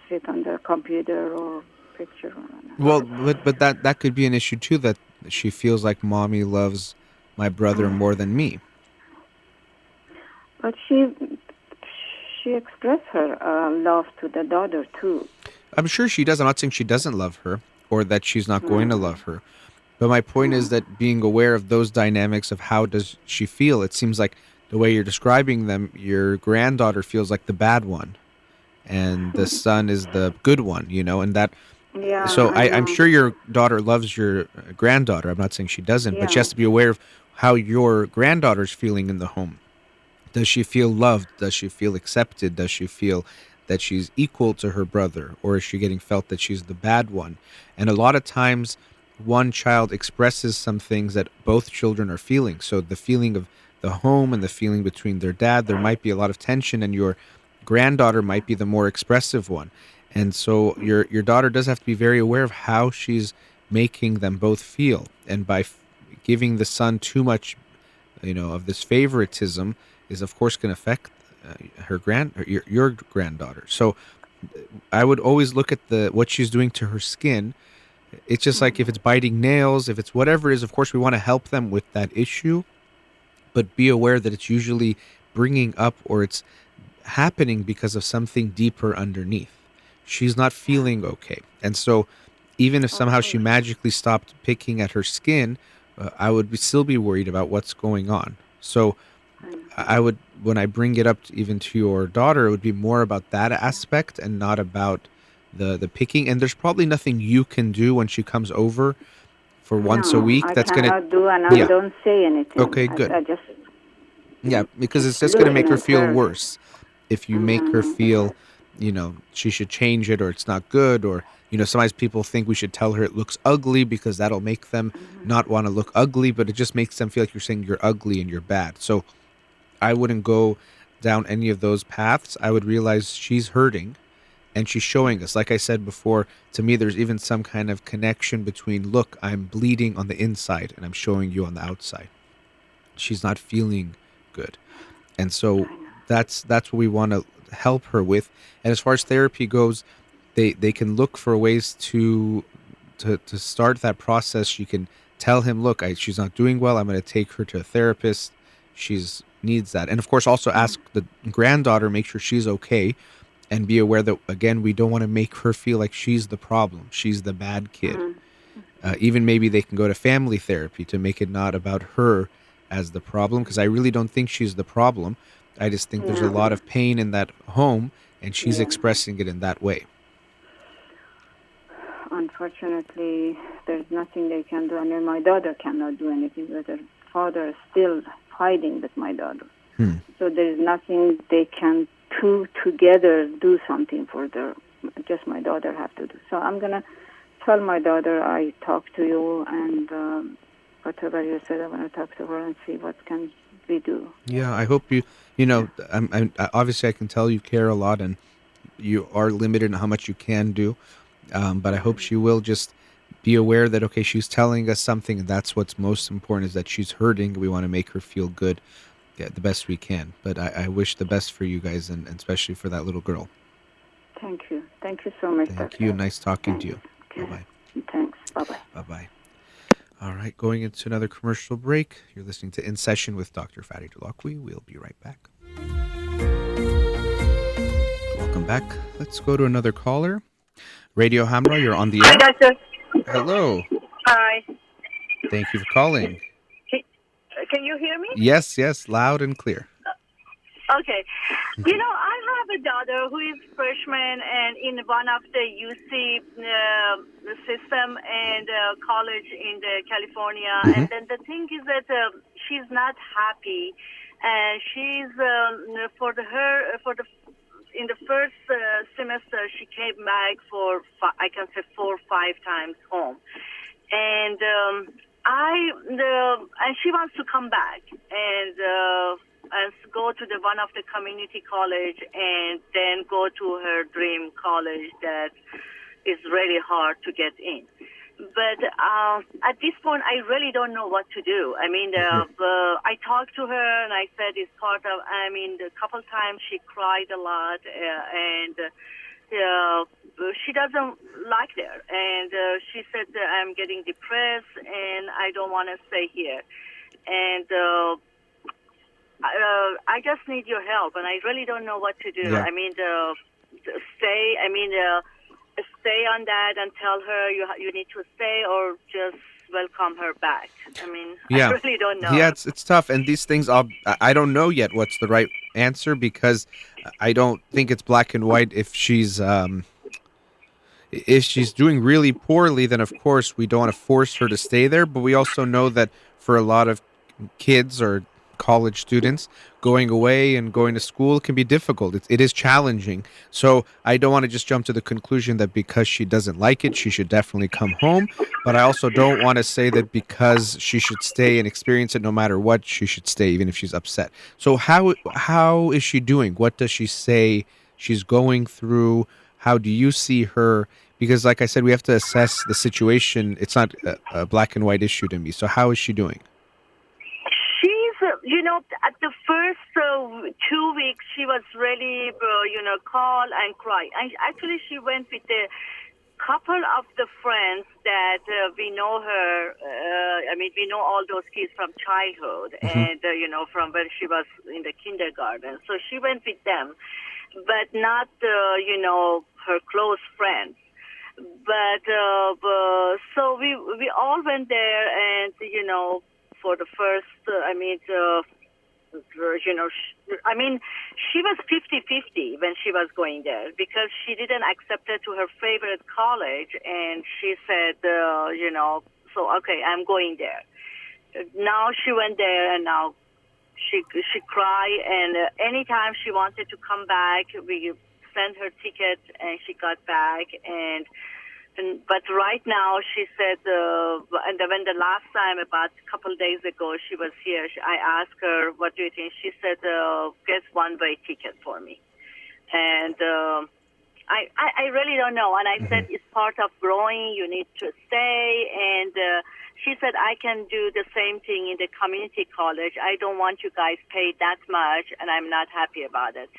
sit on the computer or picture. Well, but that could be an issue too, that she feels like mommy loves my brother more than me. But she expressed her love to the daughter too. I'm sure she does. I'm not saying she doesn't love her or that she's not going to love her. But my point is that being aware of those dynamics of how does she feel, it seems like the way you're describing them, your granddaughter feels like the bad one and the son is the good one, and that. Yeah. So I'm sure your daughter loves your granddaughter. I'm not saying she doesn't, but she has to be aware of how your granddaughter's feeling in the home. Does she feel loved? Does she feel accepted? Does she feel that she's equal to her brother? Or is she getting felt that she's the bad one? And a lot of times, one child expresses some things that both children are feeling. So the feeling of the home and the feeling between their dad, there might be a lot of tension, and your granddaughter might be the more expressive one. And so your daughter does have to be very aware of how she's making them both feel. And by giving the son too much, of this favoritism is of course going to affect your granddaughter. So I would always look at what she's doing to her skin. It's just like if it's biting nails, if it's whatever it is, of course we want to help them with that issue, but be aware that it's usually bringing up or it's happening because of something deeper underneath. She's not feeling okay. And so even if somehow she magically stopped picking at her skin, I would still be worried about what's going on. So I would, when I bring it up even to your daughter, it would be more about that aspect and not about the picking. And there's probably nothing you can do when she comes over for once a week. I That's cannot do, and I don't say anything. Okay, good. I just because it's just going to make her feel worse if you make her feel, she should change it or it's not good, or sometimes people think we should tell her it looks ugly because that'll make them not want to look ugly, but it just makes them feel like you're saying you're ugly and you're bad. So I wouldn't go down any of those paths. I would realize she's hurting and she's showing us. Like I said before, to me, there's even some kind of connection between, look, I'm bleeding on the inside and I'm showing you on the outside. She's not feeling good. And so that's what we want to help her with. And as far as therapy goes, they can look for ways to start that process. You can tell him, look, she's not doing well. I'm going to take her to a therapist. She's needs that. And of course, also ask the granddaughter, make sure she's okay, and be aware that, again, we don't want to make her feel like she's the problem. She's the bad kid. Even maybe they can go to family therapy to make it not about her as the problem, because I really don't think she's the problem. I just think there's a lot of pain in that home, and she's expressing it in that way. Unfortunately, there's nothing they can do. I mean, my daughter cannot do anything, but her father is still fighting with my daughter. So there is nothing they can together do something for their. Just my daughter have to do. So I'm gonna tell my daughter I talked to you, and whatever you said, I'm gonna talk to her and see what can we do. Yeah, I hope I'm obviously I can tell you care a lot, and you are limited in how much you can do. But I hope she will just be aware that, okay, she's telling us something, and that's what's most important, is that she's hurting. We want to make her feel good the best we can. But I wish the best for you guys, and especially for that little girl. Thank you. Thank you so much. Thank you. Nice talking to you. Okay. Bye-bye. Thanks. Bye-bye. Bye-bye. All right, going into another commercial break. You're listening to In Session with Dr. Farid Holakouee. We'll be right back. Welcome back. Let's go to another caller. Radio Hamrah, you're on the air. Hi, Doctor. Hello. Hi. Thank you for calling. Can you hear me? Yes, loud and clear. Okay. I have a daughter who is freshman and in one of the UC system and college in California. And then the thing is that she's not happy, and she's in the first semester she came back for 4 or 5 times home, and and she wants to come back, and and go to the one of the community college and then go to her dream college that is really hard to get in. But at this point, I really don't know what to do. I mean, I talked to her and I said it's part of, a couple times she cried a lot and she doesn't like there. And she said that I'm getting depressed and I don't want to stay here. And I just need your help, and I really don't know what to do. Yeah. Stay on that and tell her you need to stay, or just welcome her back. Yeah. I really don't know. Yeah, it's tough, and these things I don't know yet what's the right answer, because I don't think it's black and white. If she's doing really poorly, then of course we don't want to force her to stay there, but we also know that for a lot of kids or college students, going away and going to school can be difficult. It is challenging. So I don't want to just jump to the conclusion that because she doesn't like it, she should definitely come home. But I also don't want to say that because she should stay and experience it no matter what, she should stay even if she's upset. So how is she doing? What does she say she's going through? How do you see her? Because like I said, we have to assess the situation. It's not a black and white issue to me. So how is she doing? At the first 2 weeks, she was really, call and cry. And actually, she went with a couple of the friends that we know her. We know all those kids from childhood and, from when she was in the kindergarten. So she went with them, but not, her close friends. But so we all went there, and, for the first, she was 50-50 when she was going there, because she didn't accept her to her favorite college, and she said, so okay, I'm going there. Now she went there, and now she cried, and anytime she wanted to come back, we sent her ticket, and she got back, but right now, she said, and when the last time, about a couple of days ago, she was here, I asked her, what do you think? She said, get one-way ticket for me. And I really don't know. And I said, it's part of growing. You need to stay. And she said, I can do the same thing in the community college. I don't want you guys paid that much, and I'm not happy about it.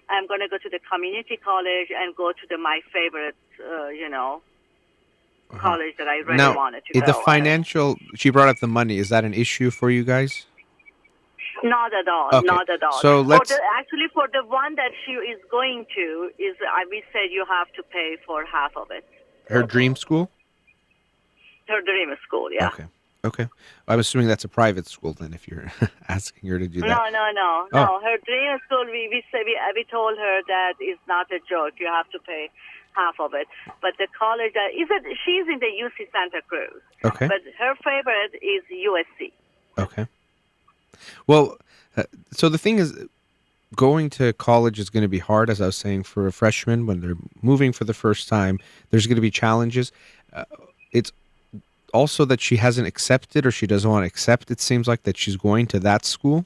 I'm going to go to the community college and go to my favorite, college that I really wanted to go. The financial, she brought up the money. Is that an issue for you guys? Not at all. Okay. Not at all. So let's for the one that she is going to, we said you have to pay for half of it. Her dream school? Her dream school, yeah. Okay. I'm assuming that's a private school then, if you're asking her to do that. No. Oh. Her dream school, we told her that it's not a joke. You have to pay half of it. But the college, she's in the UC Santa Cruz. Okay. But her favorite is USC. Okay. Well, so the thing is, going to college is going to be hard, as I was saying, for a freshman when they're moving for the first time. There's going to be challenges. It's also that she hasn't accepted, or she doesn't want to accept, it seems like, that she's going to that school.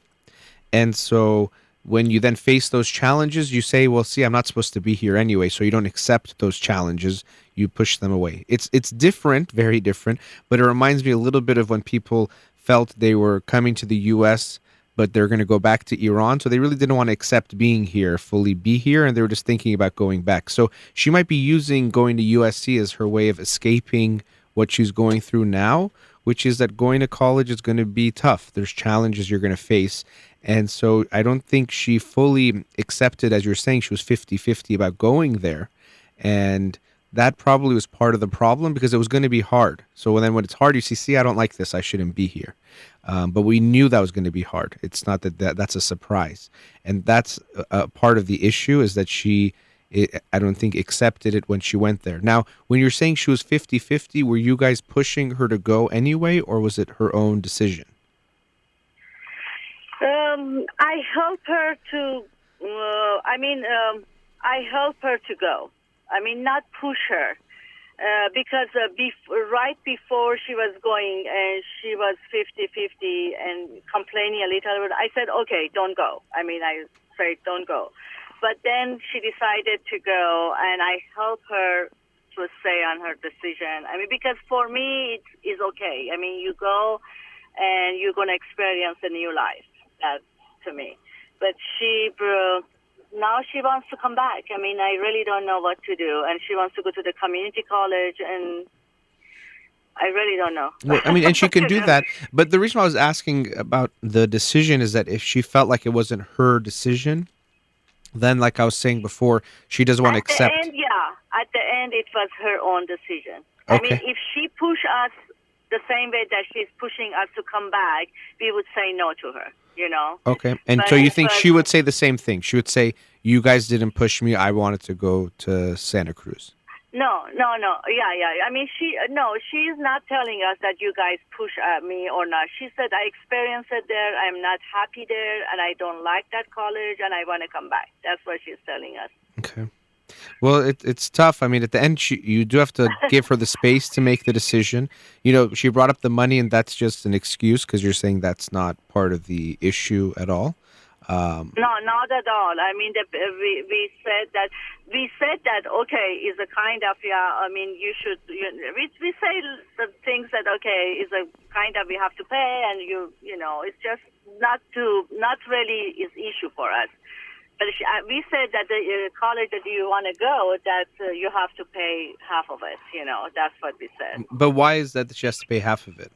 And so when you then face those challenges, you say, well, see, I'm not supposed to be here anyway. So you don't accept those challenges. You push them away. It's different, very different. But it reminds me a little bit of when people felt they were coming to the U.S., but they're going to go back to Iran. So they really didn't want to accept being here, fully be here. And they were just thinking about going back. So she might be using going to USC as her way of escaping what she's going through now, which is that going to college is going to be tough. There's challenges you're going to face. And so I don't think she fully accepted, as you're saying, she was 50-50 about going there. And that probably was part of the problem, because it was going to be hard. So then when it's hard, you see, I don't like this. I shouldn't be here. But we knew that was going to be hard. It's not that's a surprise. And that's a part of the issue, is that I don't think accepted it when she went there. Now, when you're saying she was 50-50, were you guys pushing her to go anyway, or was it her own decision? I helped her to. I helped her to go. Not push her. because right before she was going, and she was 50-50 and complaining a little bit, I said, okay, don't go. I mean, I said, don't go. But then she decided to go, and I helped her to stay on her decision. I mean, because for me, it's okay. I mean, you go, and you're going to experience a new life. That's to me. But now she wants to come back. I mean, I really don't know what to do. And she wants to go to the community college, and I really don't know. Well, I mean, and she can do that. But the reason I was asking about the decision is that if she felt like it wasn't her decision, then, like I was saying before, she doesn't want to accept. At the end, it was her own decision. Okay. I mean, if she pushed us the same way that she's pushing us to come back, we would say no to her. Okay. And so you think she would say the same thing? She would say, you guys didn't push me. I wanted to go to Santa Cruz. No. Yeah. I mean, she's not telling us that you guys push at me or not. She said, I experienced it there. I'm not happy there, and I don't like that college, and I want to come back. That's what she's telling us. Okay. Well, it's tough. I mean, at the end, you do have to give her the space to make the decision. She brought up the money, and that's just an excuse because you're saying that's not part of the issue at all. No, not at all. I mean, we said that okay is a kind of I mean, you should. We say the things that okay is a kind of we have to pay, and it's just not really is issue for us. But we said that the college that you want to go, that you have to pay half of it. That's what we said. But why is that she has to pay half of it?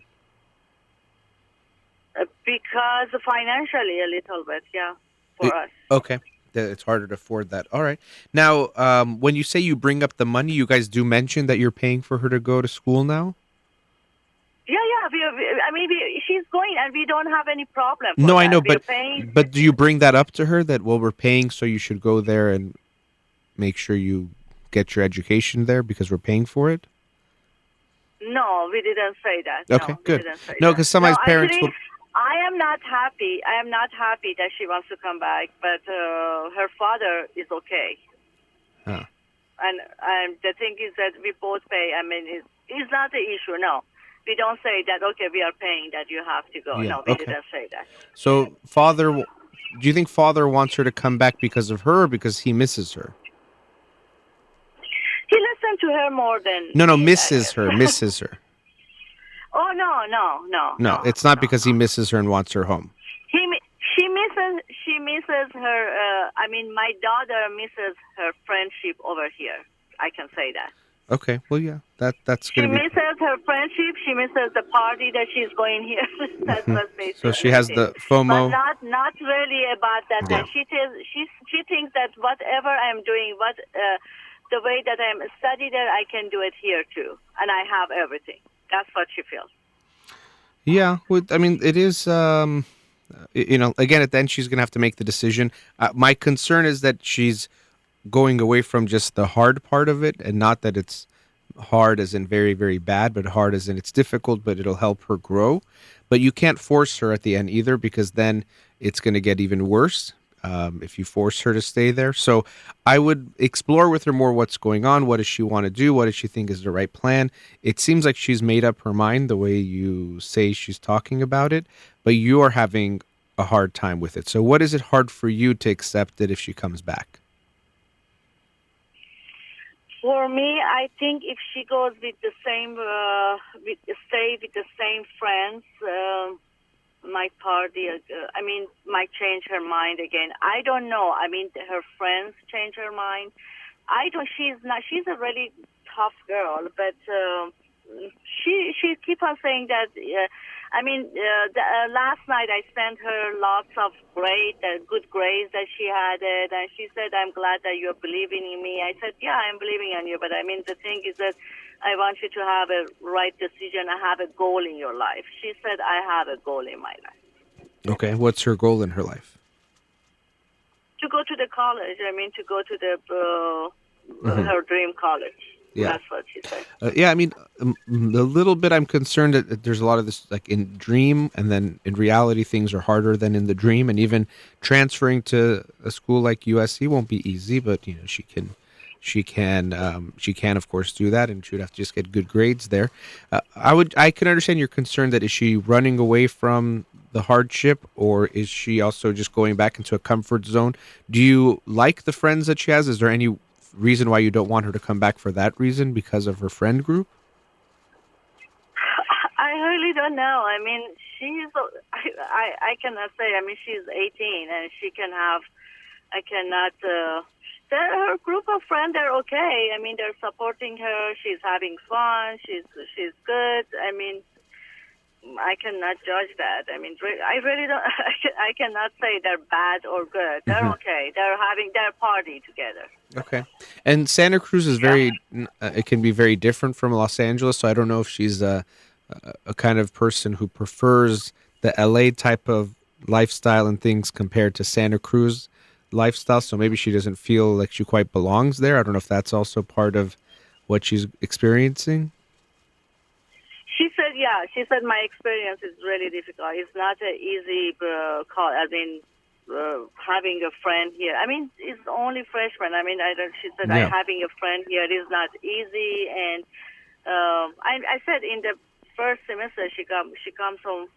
Because financially, a little bit, for us. Okay. It's harder to afford that. All right. Now, when you say you bring up the money, you guys do mention that you're paying for her to go to school now? Yeah. I mean, she's going, and we don't have any problem. No, that. I know, We're but do you bring that up to her that, well, we're paying, so you should go there and make sure you get your education there because we're paying for it? No, we didn't say that. Okay, good. No, because some of my parents will... I am not happy. I am not happy that she wants to come back, but her father is okay. Huh. And the thing is that we both pay. I mean, it's not the issue, no. We don't say that, okay, we are paying that you have to go. Yeah, no, we didn't say that. So do you think father wants her to come back because of her or because he misses her? He listened to her more than... No, misses her. Oh, no. No, it's not because he misses her and wants her home. She misses her, I mean, my daughter misses her friendship over here. I can say that. Okay, well, yeah, that's going to be... She misses her friendship. She misses the party that she's going here. That's what basically. So she has the FOMO. But not really about that. Yeah. She thinks that whatever I'm doing, the way that I'm studied there, I can do it here too, and I have everything. That's what she feels. Yeah, I mean, it is. Again, at the end, she's going to have to make the decision. My concern is that she's going away from just the hard part of it, and not that it's hard as in very, very bad, but hard as in it's difficult, but it'll help her grow. But you can't force her at the end either, because then it's going to get even worse if you force her to stay there. So I would explore with her more what's going on. What does she want to do? What does she think is the right plan? It seems like she's made up her mind the way you say she's talking about it, but you are having a hard time with it. So what is it hard for you to accept it if she comes back? For me, I think if she goes with the same, stay with the same friends, might change her mind again. I don't know. I mean, her friends change her mind. She's a really tough girl, but she keep on saying that. Last night I sent her lots of good grades that she had it, and she said, I'm glad that you're believing in me. I said, yeah, I'm believing in you, but I mean, the thing is that I want you to have a right decision. I have a goal in your life. She said, I have a goal in my life. Okay, what's her goal in her life? To go to the college. I mean, to go to the her dream college. Yeah. That's what she said. A little bit I'm concerned that there's a lot of this, like in dream, and then in reality things are harder than in the dream. And even transferring to a school like USC won't be easy, but she can she can of course do that, and she would have to just get good grades there. I can understand your concern that is she running away from the hardship, or is she also just going back into a comfort zone? Do you like the friends that she has? Is there any reason why you don't want her to come back for that reason because of her friend group? I really don't know. I mean, I cannot say. I mean, she's 18 and she can have, I cannot, her group of friends, they're okay. I mean, they're supporting her. She's having fun. She's good. I mean, I cannot judge that. I mean, I really don't, I cannot say they're bad or good. They're okay. They're having their party together. Okay. And Santa Cruz is it can be very different from Los Angeles. So I don't know if she's a kind of person who prefers the LA type of lifestyle and things compared to Santa Cruz lifestyle. So maybe she doesn't feel like she quite belongs there. I don't know if that's also part of what she's experiencing. She said, yeah. She said my experience is really difficult. It's not an easy call. I mean, having a friend here. I mean, it's only freshman. I mean, she said having a friend here is not easy. And I said in the first semester she comes home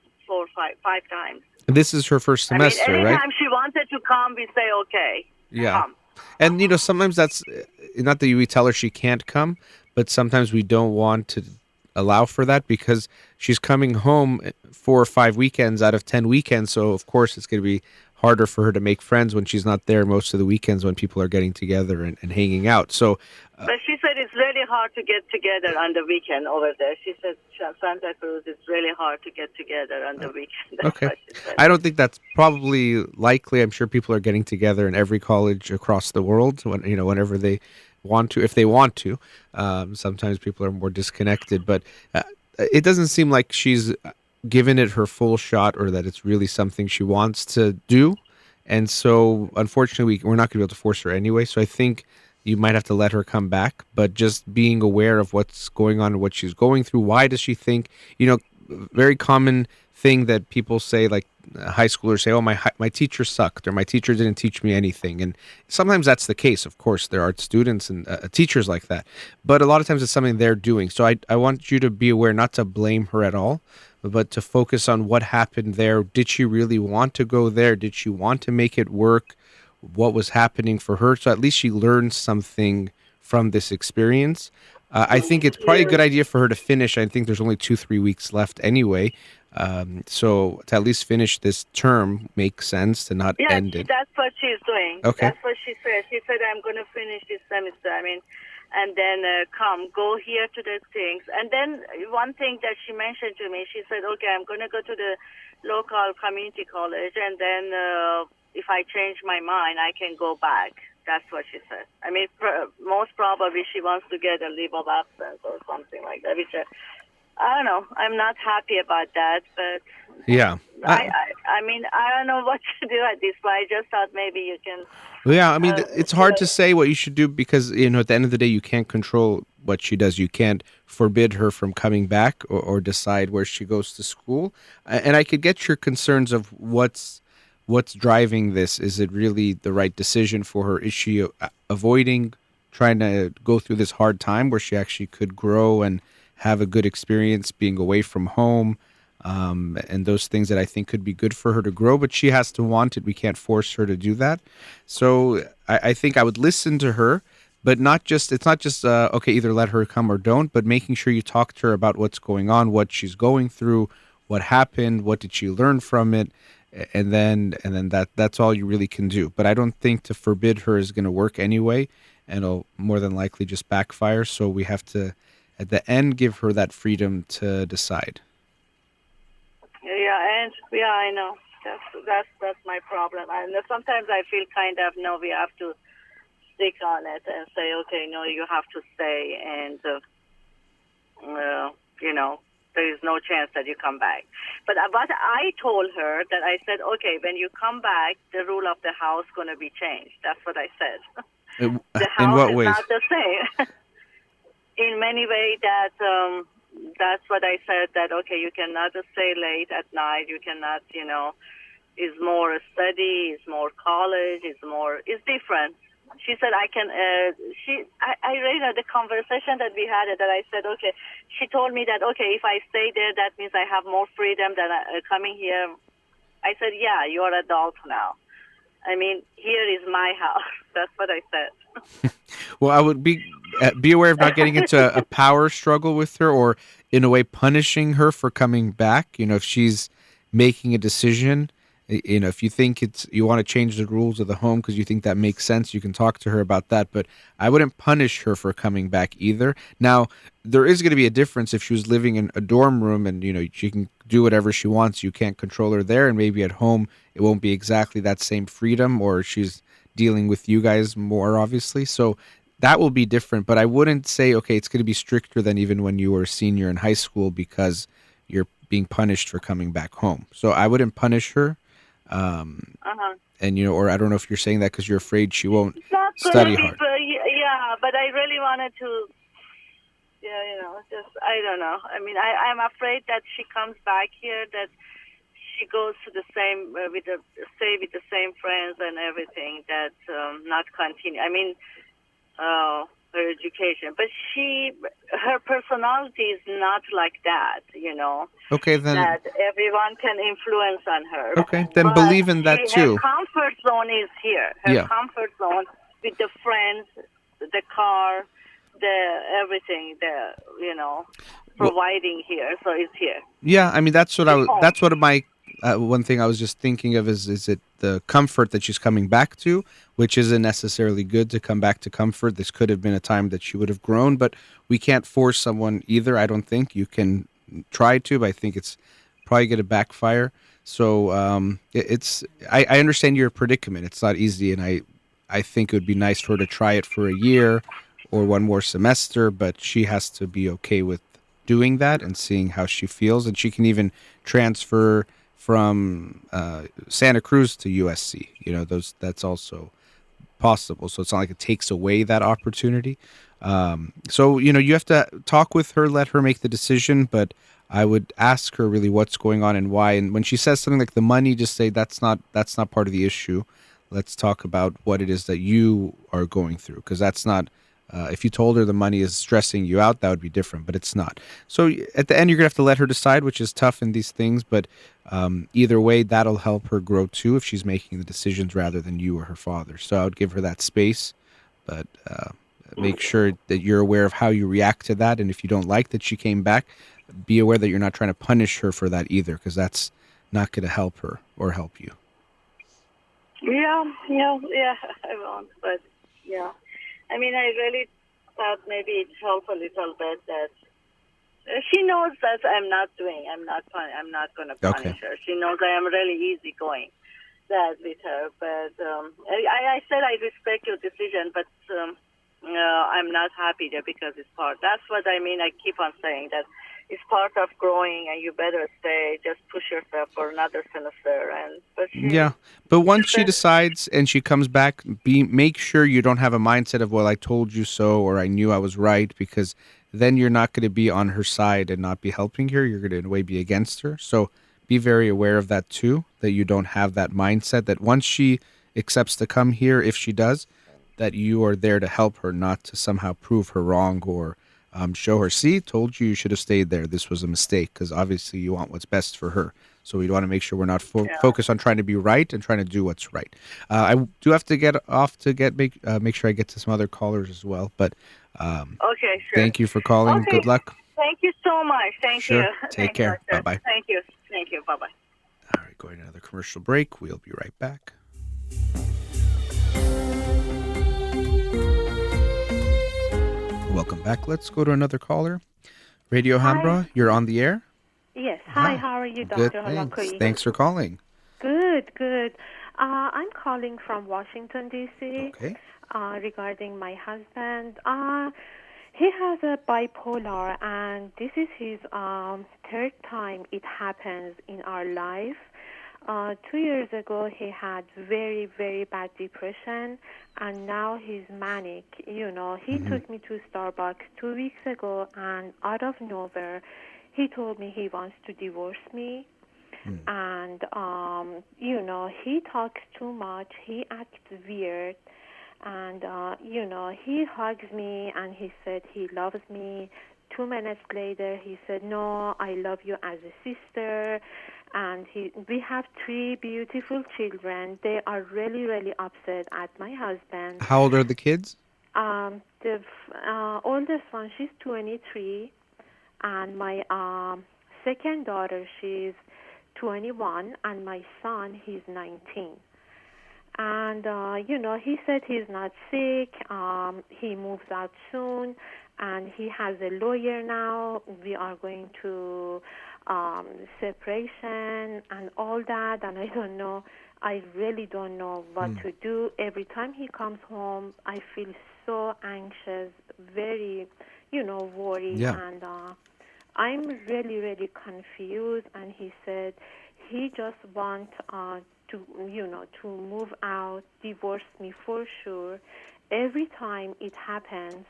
five times. This is her first semester, I mean, right? anytime she wanted to come, we say okay. Yeah. Come. And sometimes that's not that we tell her she can't come, but sometimes we don't want to allow for that because she's coming home 4 or 5 weekends out of 10 weekends. So of course it's going to be harder for her to make friends when she's not there most of the weekends when people are getting together and hanging out. So, but she said it's really hard to get together on the weekend over there. She said Santa Cruz is really hard to get together on the weekend. That's okay. what she said. I don't think that's probably likely. I'm sure people are getting together in every college across the world whenever they want to, if they want to. Sometimes people are more disconnected, but it doesn't seem like she's given it her full shot or that it's really something she wants to do. And so unfortunately we're not going to be able to force her anyway. So I think you might have to let her come back, but just being aware of what's going on and what she's going through. Why does she think, very common thing that people say, like high schoolers say, oh, my teacher sucked or my teacher didn't teach me anything. And sometimes that's the case. Of course, there are students and teachers like that. But a lot of times it's something they're doing. So I want you to be aware not to blame her at all, but to focus on what happened there. Did she really want to go there? Did she want to make it work? What was happening for her? So at least she learned something from this experience. I think it's probably a good idea for her to finish. I think there's only 2-3 weeks left anyway. So to at least finish this term makes sense, to not end it. That's what she's doing. Okay. That's what she said. She said, I'm going to finish this semester. I mean, and then go here to the things. And then one thing that she mentioned to me, she said, okay, I'm going to go to the local community college, and then if I change my mind, I can go back. That's what she said. I mean, most probably she wants to get a leave of absence or something like that, which I don't know. I'm not happy about that, but yeah. I mean, I don't know what to do at this point. I just thought maybe you can. Yeah, I mean, it's hard to say what you should do because, at the end of the day, you can't control what she does. You can't forbid her from coming back or decide where she goes to school. And I could get your concerns of what's driving this. Is it really the right decision for her? Is she avoiding trying to go through this hard time where she actually could grow and have a good experience being away from home, and those things that I think could be good for her to grow, but she has to want it. We can't force her to do that. So I think I would listen to her, but it's not just, okay, either let her come or don't, but making sure you talk to her about what's going on, what she's going through, what happened, what did she learn from it, and then that's all you really can do. But I don't think to forbid her is going to work anyway, and it'll more than likely just backfire. So we have to, at the end, give her that freedom to decide. Yeah, I know. That's my problem. And sometimes I feel kind of, no, we have to stick on it and say, okay, no, you have to stay, and there is no chance that you come back. But I told her that I said, okay, when you come back, the rule of the house going to be changed. That's what I said. The house in what is ways? not the same. In many ways, that's what I said, that, okay, you cannot stay late at night. You cannot, it's more study, it's more college, it's different. she said, I can, I read the conversation that we had that I said, okay, she told me that, okay, if I stay there, that means I have more freedom than coming here. I said, yeah, you're adult now. I mean, here is my house. That's what I said. Well, I would be aware of not getting into a power struggle with her, or in a way punishing her for coming back. If she's making a decision, if you think you want to change the rules of the home because you think that makes sense, you can talk to her about that. But I wouldn't punish her for coming back either. Now, there is going to be a difference if she was living in a dorm room and she can do whatever she wants. You can't control her there, and maybe at home it won't be exactly that same freedom, or she's dealing with you guys more, obviously. So that will be different. But I wouldn't say, okay, it's going to be stricter than even when you were a senior in high school because you're being punished for coming back home. So I wouldn't punish her. And, or I don't know if you're saying that because you're afraid she won't study hard. Yeah, but I really wanted to, I don't know. I mean, I'm afraid that she comes back here, that she goes to the same, stay with the same friends and everything, that not continue. I mean, her education. But her personality is not like that, Okay, then. That everyone can influence on her. Okay, then but believe in that too. Her comfort zone is here. Her comfort zone with the friends, the car, everything, providing here. So it's here. Yeah, I mean that's what my one thing I was just thinking of is it the comfort that she's coming back to, which isn't necessarily good to come back to comfort. This could have been a time that she would have grown, but we can't force someone either. I don't think you can try to, but I think it's probably going to backfire. So I understand your predicament. It's not easy, and I think it would be nice for her to try it for a year or one more semester, but she has to be okay with doing that and seeing how she feels. And she can even transfer from Santa Cruz to USC. That's also possible. So it's not like it takes away that opportunity. So you have to talk with her, let her make the decision, but I would ask her really what's going on and why. And when she says something like the money, just say that's not part of the issue. Let's talk about what it is that you are going through, because that's not. If you told her the money is stressing you out, that would be different, but it's not. So at the end, you're going to have to let her decide, which is tough in these things, but either way, that'll help her grow too if she's making the decisions rather than you or her father. So I would give her that space, but make sure that you're aware of how you react to that, and if you don't like that she came back, be aware that you're not trying to punish her for that either, because that's not going to help her or help you. Yeah, I won't, but yeah. I mean, I really thought maybe it helped a little bit that she knows that I'm not going to punish her. She knows I am really easygoing that with her. But I said I respect your decision, but I'm not happy there because it's part. That's what I mean. I keep on saying that it's part of growing, and you better stay. Just push yourself for another semester. But once she decides and she comes back, make sure you don't have a mindset of, well, I told you so, or I knew I was right, because then you're not going to be on her side and not be helping her. You're going to, in a way, be against her. So be very aware of that too, that you don't have that mindset, that once she accepts to come here, if she does, that you are there to help her, not to somehow prove her wrong or show her, see, told you should have stayed there. This was a mistake, because obviously you want what's best for her. So we want to make sure we're not focused on trying to be right and trying to do what's right. I do have to get off to make sure I get to some other callers as well. But okay, sure. Thank you for calling. Okay. Good luck. Thank you so much. Thank you. Take care. Bye-bye. Thank you. Bye-bye. All right, going to another commercial break. We'll be right back. Welcome back. Let's go to another caller. Radio Hamrah, you're on the air. Yes. Hi, how are you, Dr. Holakouee? Thanks for calling. Good. I'm calling from Washington, D.C. Okay. Regarding my husband. He has a bipolar, and this is his third time it happens in our life. 2 years ago, he had very, very bad depression, and now he's manic. He took me to Starbucks 2 weeks ago, and out of nowhere, he told me he wants to divorce me. And, he talks too much. He acts weird. And, he hugs me and he said he loves me. 2 minutes later, he said, no, I love you as a sister. And we have 3 beautiful children. They are really, really upset at my husband. How old are the kids? The oldest one, she's 23. And my second daughter, she's 21. And my son, he's 19. And, he said he's not sick. He moves out soon. And he has a lawyer now. We are going to separation and all that. And I don't know. I really don't know what to do. Every time he comes home, I feel so anxious, very, worried. Yeah. And I'm really, really confused. And he said he just wants to move out, divorce me for sure. Every time it happens,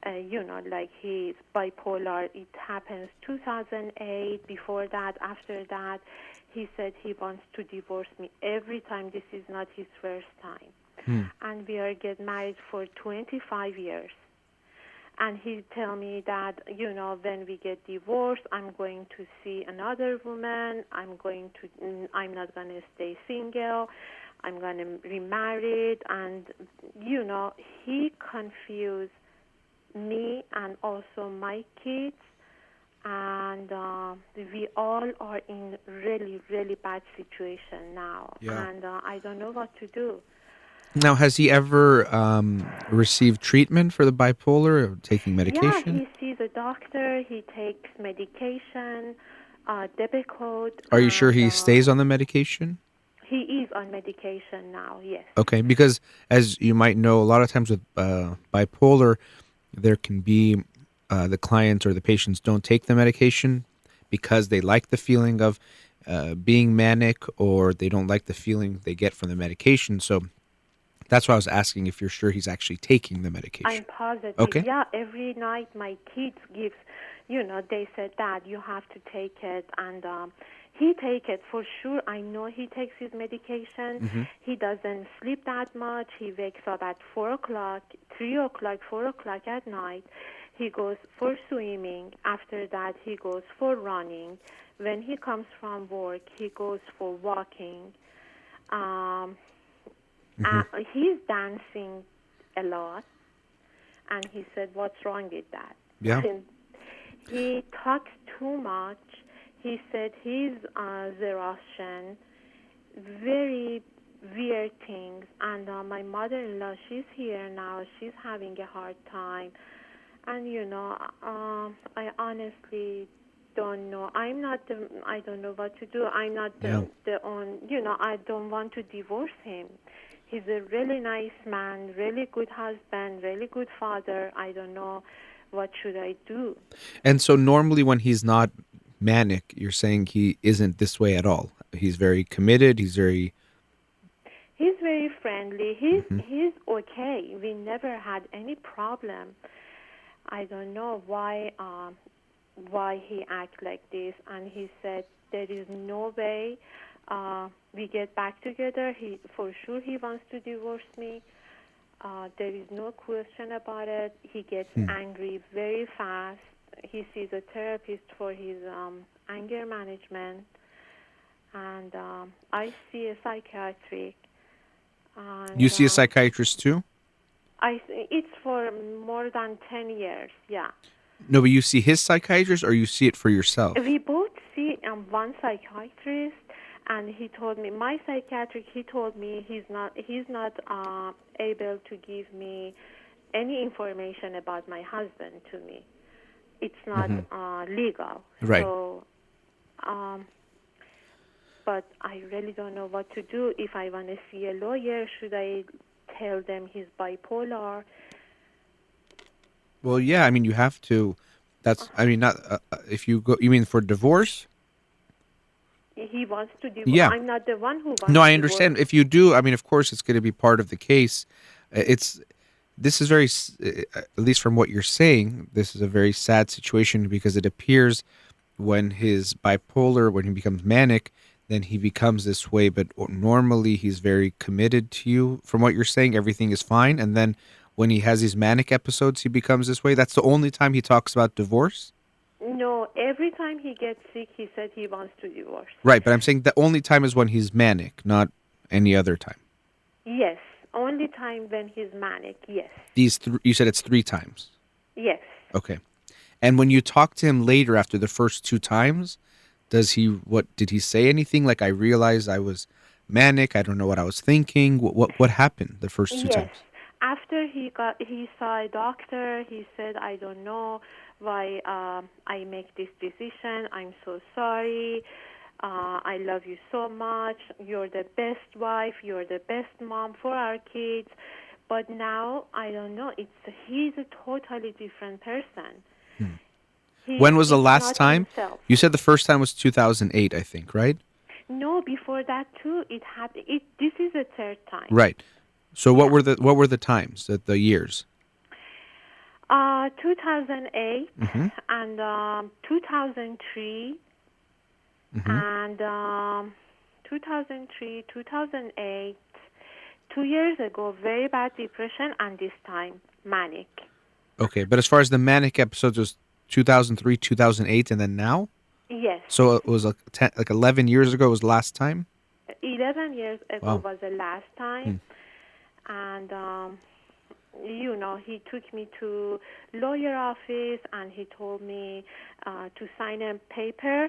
like he's bipolar, it happens 2008, before that, after that. He said he wants to divorce me every time. This is not his first time. And we are get married for 25 years. And he tell me that, when we get divorced, I'm going to see another woman. I'm not going to stay single. I'm going to remarry. And, he confused me and also my kids. And we all are in really, really bad situation now. Yeah. And I don't know what to do. Now, has he ever received treatment for the bipolar or taking medication? Yeah, he sees a doctor. He takes medication, Depakote. Are you sure he stays on the medication? He is on medication now, yes. Okay, because as you might know, a lot of times with bipolar, there can be the clients or the patients don't take the medication because they like the feeling of being manic, or they don't like the feeling they get from the medication. So that's why I was asking if you're sure he's actually taking the medication. I'm positive. Okay. Yeah, every night my kids gives, they said, Dad, you have to take it. And he take it for sure. I know he takes his medication. He doesn't sleep that much. He wakes up at 4 o'clock, 3 o'clock, 4 o'clock at night. He goes for swimming. After that, he goes for running. When he comes from work, he goes for walking. He's dancing a lot, and he said, what's wrong with that? Yeah. He talks too much. He said he's Zoroastrian, very weird things. And my mother-in-law, she's here now. She's having a hard time. And, I honestly don't know. I don't know what to do. I'm not I don't want to divorce him. He's a really nice man, really good husband, really good father. I don't know what should I do. And so normally when he's not manic, you're saying he isn't this way at all. He's very committed. He's very friendly. He's okay. We never had any problem. I don't know why he act like this. And he said there is no way we get back together. For sure he wants to divorce me. There is no question about it. He gets angry very fast. He sees a therapist for his anger management. And I see a psychiatric. And, You see a psychiatrist too? It's for more than 10 years, yeah. No, but you see his psychiatrist, or you see it for yourself? We both see one psychiatrist, and he told me, my psychiatrist, he told me he's not able to give me any information about my husband to me. It's not legal. Right. So, but I really don't know what to do. If I want to see a lawyer, should I tell them he's bipolar? Well, yeah, I mean, you have to. That's, I mean, not, if you go, you mean for divorce? He wants to divorce. Yeah. I'm not the one who wants No, to I understand. divorce. If you do, I mean, of course, it's going to be part of the case. This is very, at least from what you're saying, this is a very sad situation, because it appears when his bipolar, when he becomes manic, then he becomes this way. But normally he's very committed to you. From what you're saying, everything is fine. And then when he has these manic episodes, he becomes this way. That's the only time he talks about divorce? No, every time he gets sick, he said he wants to divorce. Right, but I'm saying the only time is when he's manic, not any other time. Yes, only time when he's manic, yes. You said it's 3 times. Yes. Okay. And when you talk to him later after the first 2 times, did he say anything like, I realized I was manic, I don't know what I was thinking? What happened the first 2 yes. times? After he saw a doctor, he said, I don't know why I make this decision. I'm so sorry. I love you so much. You're the best wife. You're the best mom for our kids. But now, I don't know. He's a totally different person. When was the last time? Himself. You said the first time was 2008, I think, right? No, before that too, it happened. This is the 3rd time. Right. So what were the times, the years? 2008 and 2003 and 2003, 2008. 2 years ago, very bad depression, and this time manic. Okay, but as far as the manic episodes, it was 2003, 2008, and then now? Yes. So it was like 11 years ago was the last time? 11 years ago Wow. was the last time. And, he took me to lawyer office and he told me to sign a paper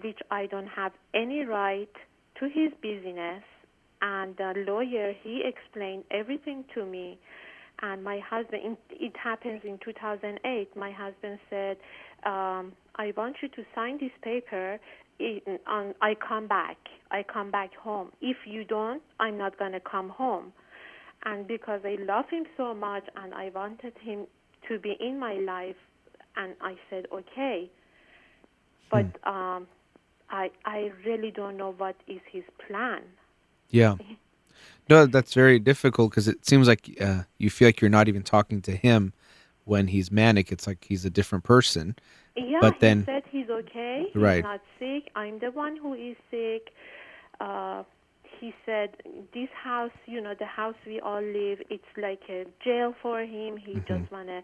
which I don't have any right to his business. And the lawyer, he explained everything to me. And my husband, it happens in 2008, my husband said, I want you to sign this paper. I come back home. If you don't, I'm not going to come home. And because I love him so much and I wanted him to be in my life, and I said, okay. But I really don't know what is his plan. Yeah. No, that's very difficult because it seems like you feel like you're not even talking to him when he's manic. It's like he's a different person. Yeah, but then, he said he's okay. He's right. not sick. I'm the one who is sick. He said, this house, the house we all live, it's like a jail for him. He just want to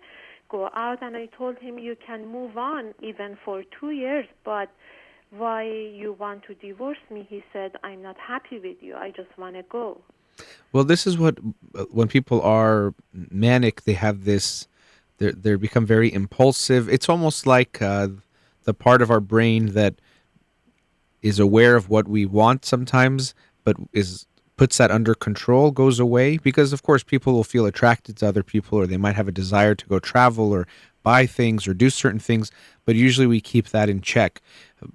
go out. And I told him, you can move on even for 2 years, but why you want to divorce me? He said, I'm not happy with you. I just want to go. Well, this is what, when people are manic, they have this, they become very impulsive. It's almost like the part of our brain that is aware of what we want sometimes, but puts that under control, goes away. Because, of course, people will feel attracted to other people, or they might have a desire to go travel or buy things or do certain things, but usually we keep that in check.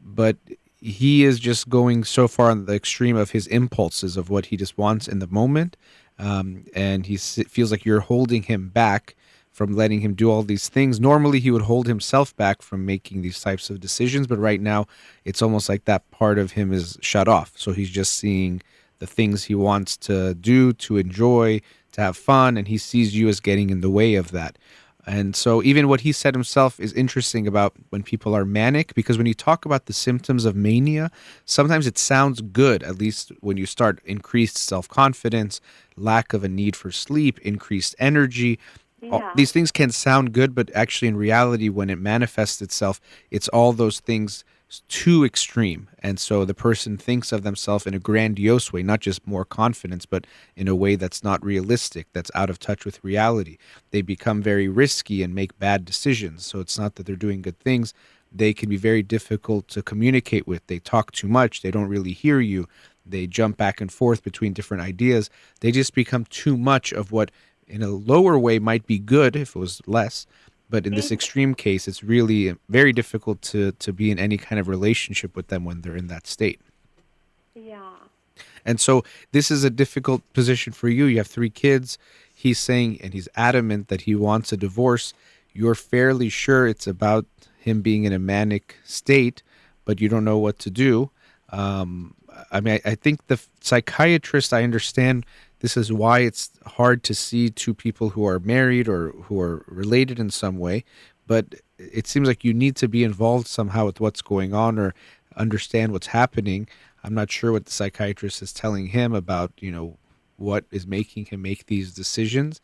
But he is just going so far on the extreme of his impulses of what he just wants in the moment, and he feels like you're holding him back from letting him do all these things. Normally, he would hold himself back from making these types of decisions, but right now, it's almost like that part of him is shut off. So he's just seeing the things he wants to do, to enjoy, to have fun, and he sees you as getting in the way of that. And so even what he said himself is interesting about when people are manic, because when you talk about the symptoms of mania, sometimes it sounds good, at least when you start increased self-confidence, lack of a need for sleep, increased energy. Yeah. These things can sound good, but actually in reality, when it manifests itself, it's all those things too extreme. And so the person thinks of themselves in a grandiose way, not just more confidence, but in a way that's not realistic, that's out of touch with reality. They become very risky and make bad decisions. So it's not that they're doing good things. They can be very difficult to communicate with. They talk too much. They don't really hear you. They jump back and forth between different ideas. They just become too much of what in a lower way might be good if it was less. But in this extreme case, it's really very difficult to be in any kind of relationship with them when they're in that state. Yeah. And so this is a difficult position for you. You have 3 kids. He's saying, and he's adamant that he wants a divorce. You're fairly sure it's about him being in a manic state, but you don't know what to do. I think the psychiatrist, I understand this is why it's hard to see 2 people who are married or who are related in some way, but it seems like you need to be involved somehow with what's going on or understand what's happening. I'm not sure what the psychiatrist is telling him about, what is making him make these decisions.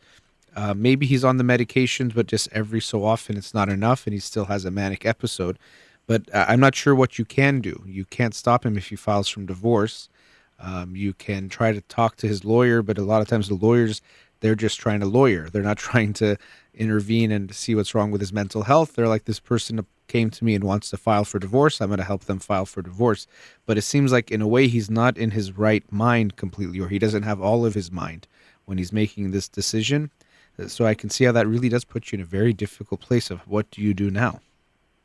Maybe he's on the medications, but just every so often it's not enough and he still has a manic episode. But I'm not sure what you can do. You can't stop him if he files from divorce. You can try to talk to his lawyer, but a lot of times the lawyers, they're just trying to lawyer. They're not trying to intervene and see what's wrong with his mental health. They're like, this person came to me and wants to file for divorce. I'm going to help them file for divorce. But it seems like in a way he's not in his right mind completely, or he doesn't have all of his mind when he's making this decision. So I can see how that really does put you in a very difficult place of what do you do now?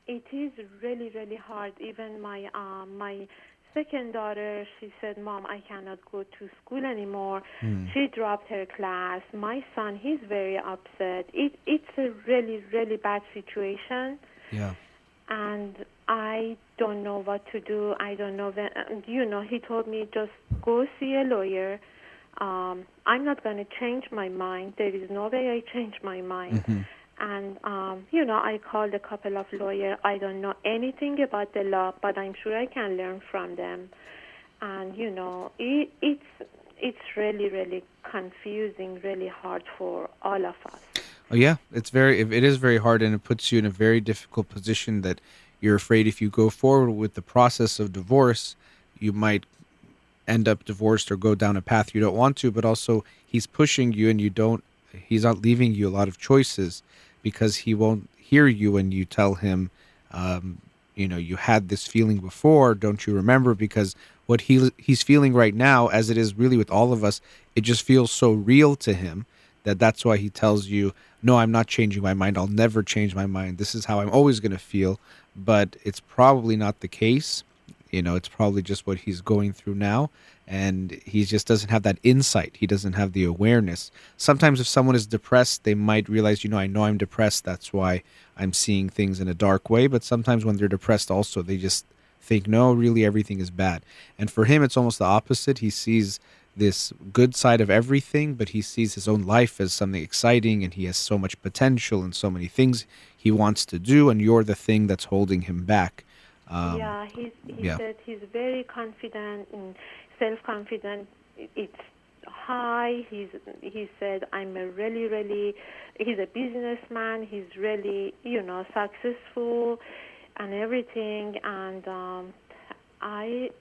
It is really, really hard. Even my second daughter, she said, "Mom, I cannot go to school anymore." She dropped her class. My son, he's very upset. It's a really, really bad situation. Yeah. And I don't know what to do. I don't know when, he told me just go see a lawyer. I'm not going to change my mind. There is no way I change my mind. Mm-hmm. And, I called a couple of lawyers. I don't know anything about the law, but I'm sure I can learn from them. And, it's really, really confusing, really hard for all of us. Oh yeah, it is very hard, and it puts you in a very difficult position that you're afraid if you go forward with the process of divorce, you might end up divorced or go down a path you don't want to, but also he's pushing you and he's not leaving you a lot of choices because he won't hear you when you tell him, you had this feeling before, don't you remember? Because what he's feeling right now, as it is really with all of us, it just feels so real to him that's why he tells you, no, I'm not changing my mind. I'll never change my mind. This is how I'm always going to feel. But it's probably not the case. It's probably just what he's going through now. And he just doesn't have that insight. He doesn't have the awareness. Sometimes if someone is depressed, they might realize, I know I'm depressed. That's why I'm seeing things in a dark way. But sometimes when they're depressed also, they just think, no, really everything is bad. And for him, it's almost the opposite. He sees this good side of everything, but he sees his own life as something exciting, and he has so much potential and so many things he wants to do, and you're the thing that's holding him back. He said he's very confident and self-confident. It's high. He said, I'm a really, really, he's a businessman. He's really, successful and everything. And I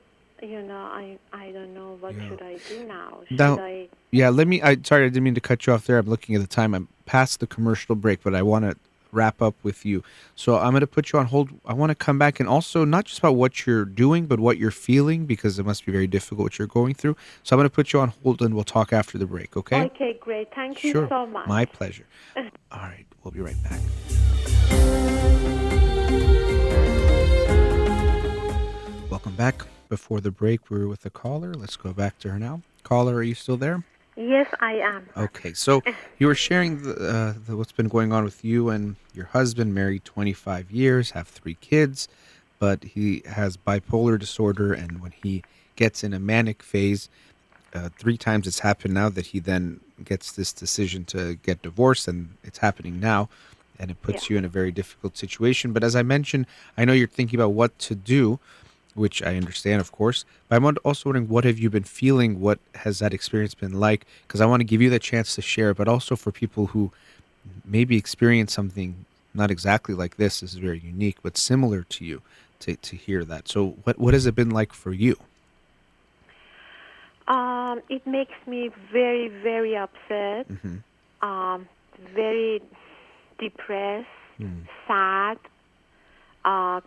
don't know what should I do now. Sorry, I didn't mean to cut you off there. I'm looking at the time. I'm past the commercial break, but I want to wrap up with you. So I'm going to put you on hold. I want to come back and also not just about what you're doing, but what you're feeling, because it must be very difficult what you're going through. So I'm going to put you on hold and we'll talk after the break, okay? Okay, great. Thank you so much. My pleasure. All right, we'll be right back. Welcome back. Before the break, we were with a caller. Let's go back to her now. Caller, are you still there? Yes, I am. Okay, so you were sharing what's been going on with you and your husband, married 25 years, have 3 kids, but he has bipolar disorder, and when he gets in a manic phase, 3 times it's happened now that he then gets this decision to get divorced, and it's happening now, and it puts you in a very difficult situation. But as I mentioned, I know you're thinking about what to do, which I understand, of course, but I'm also wondering, what have you been feeling? What has that experience been like? Because I want to give you the chance to share, but also for people who maybe experience something not exactly like this is very unique, but similar to you, to hear that. So what has it been like for you? It makes me very, very upset, very depressed, sad. I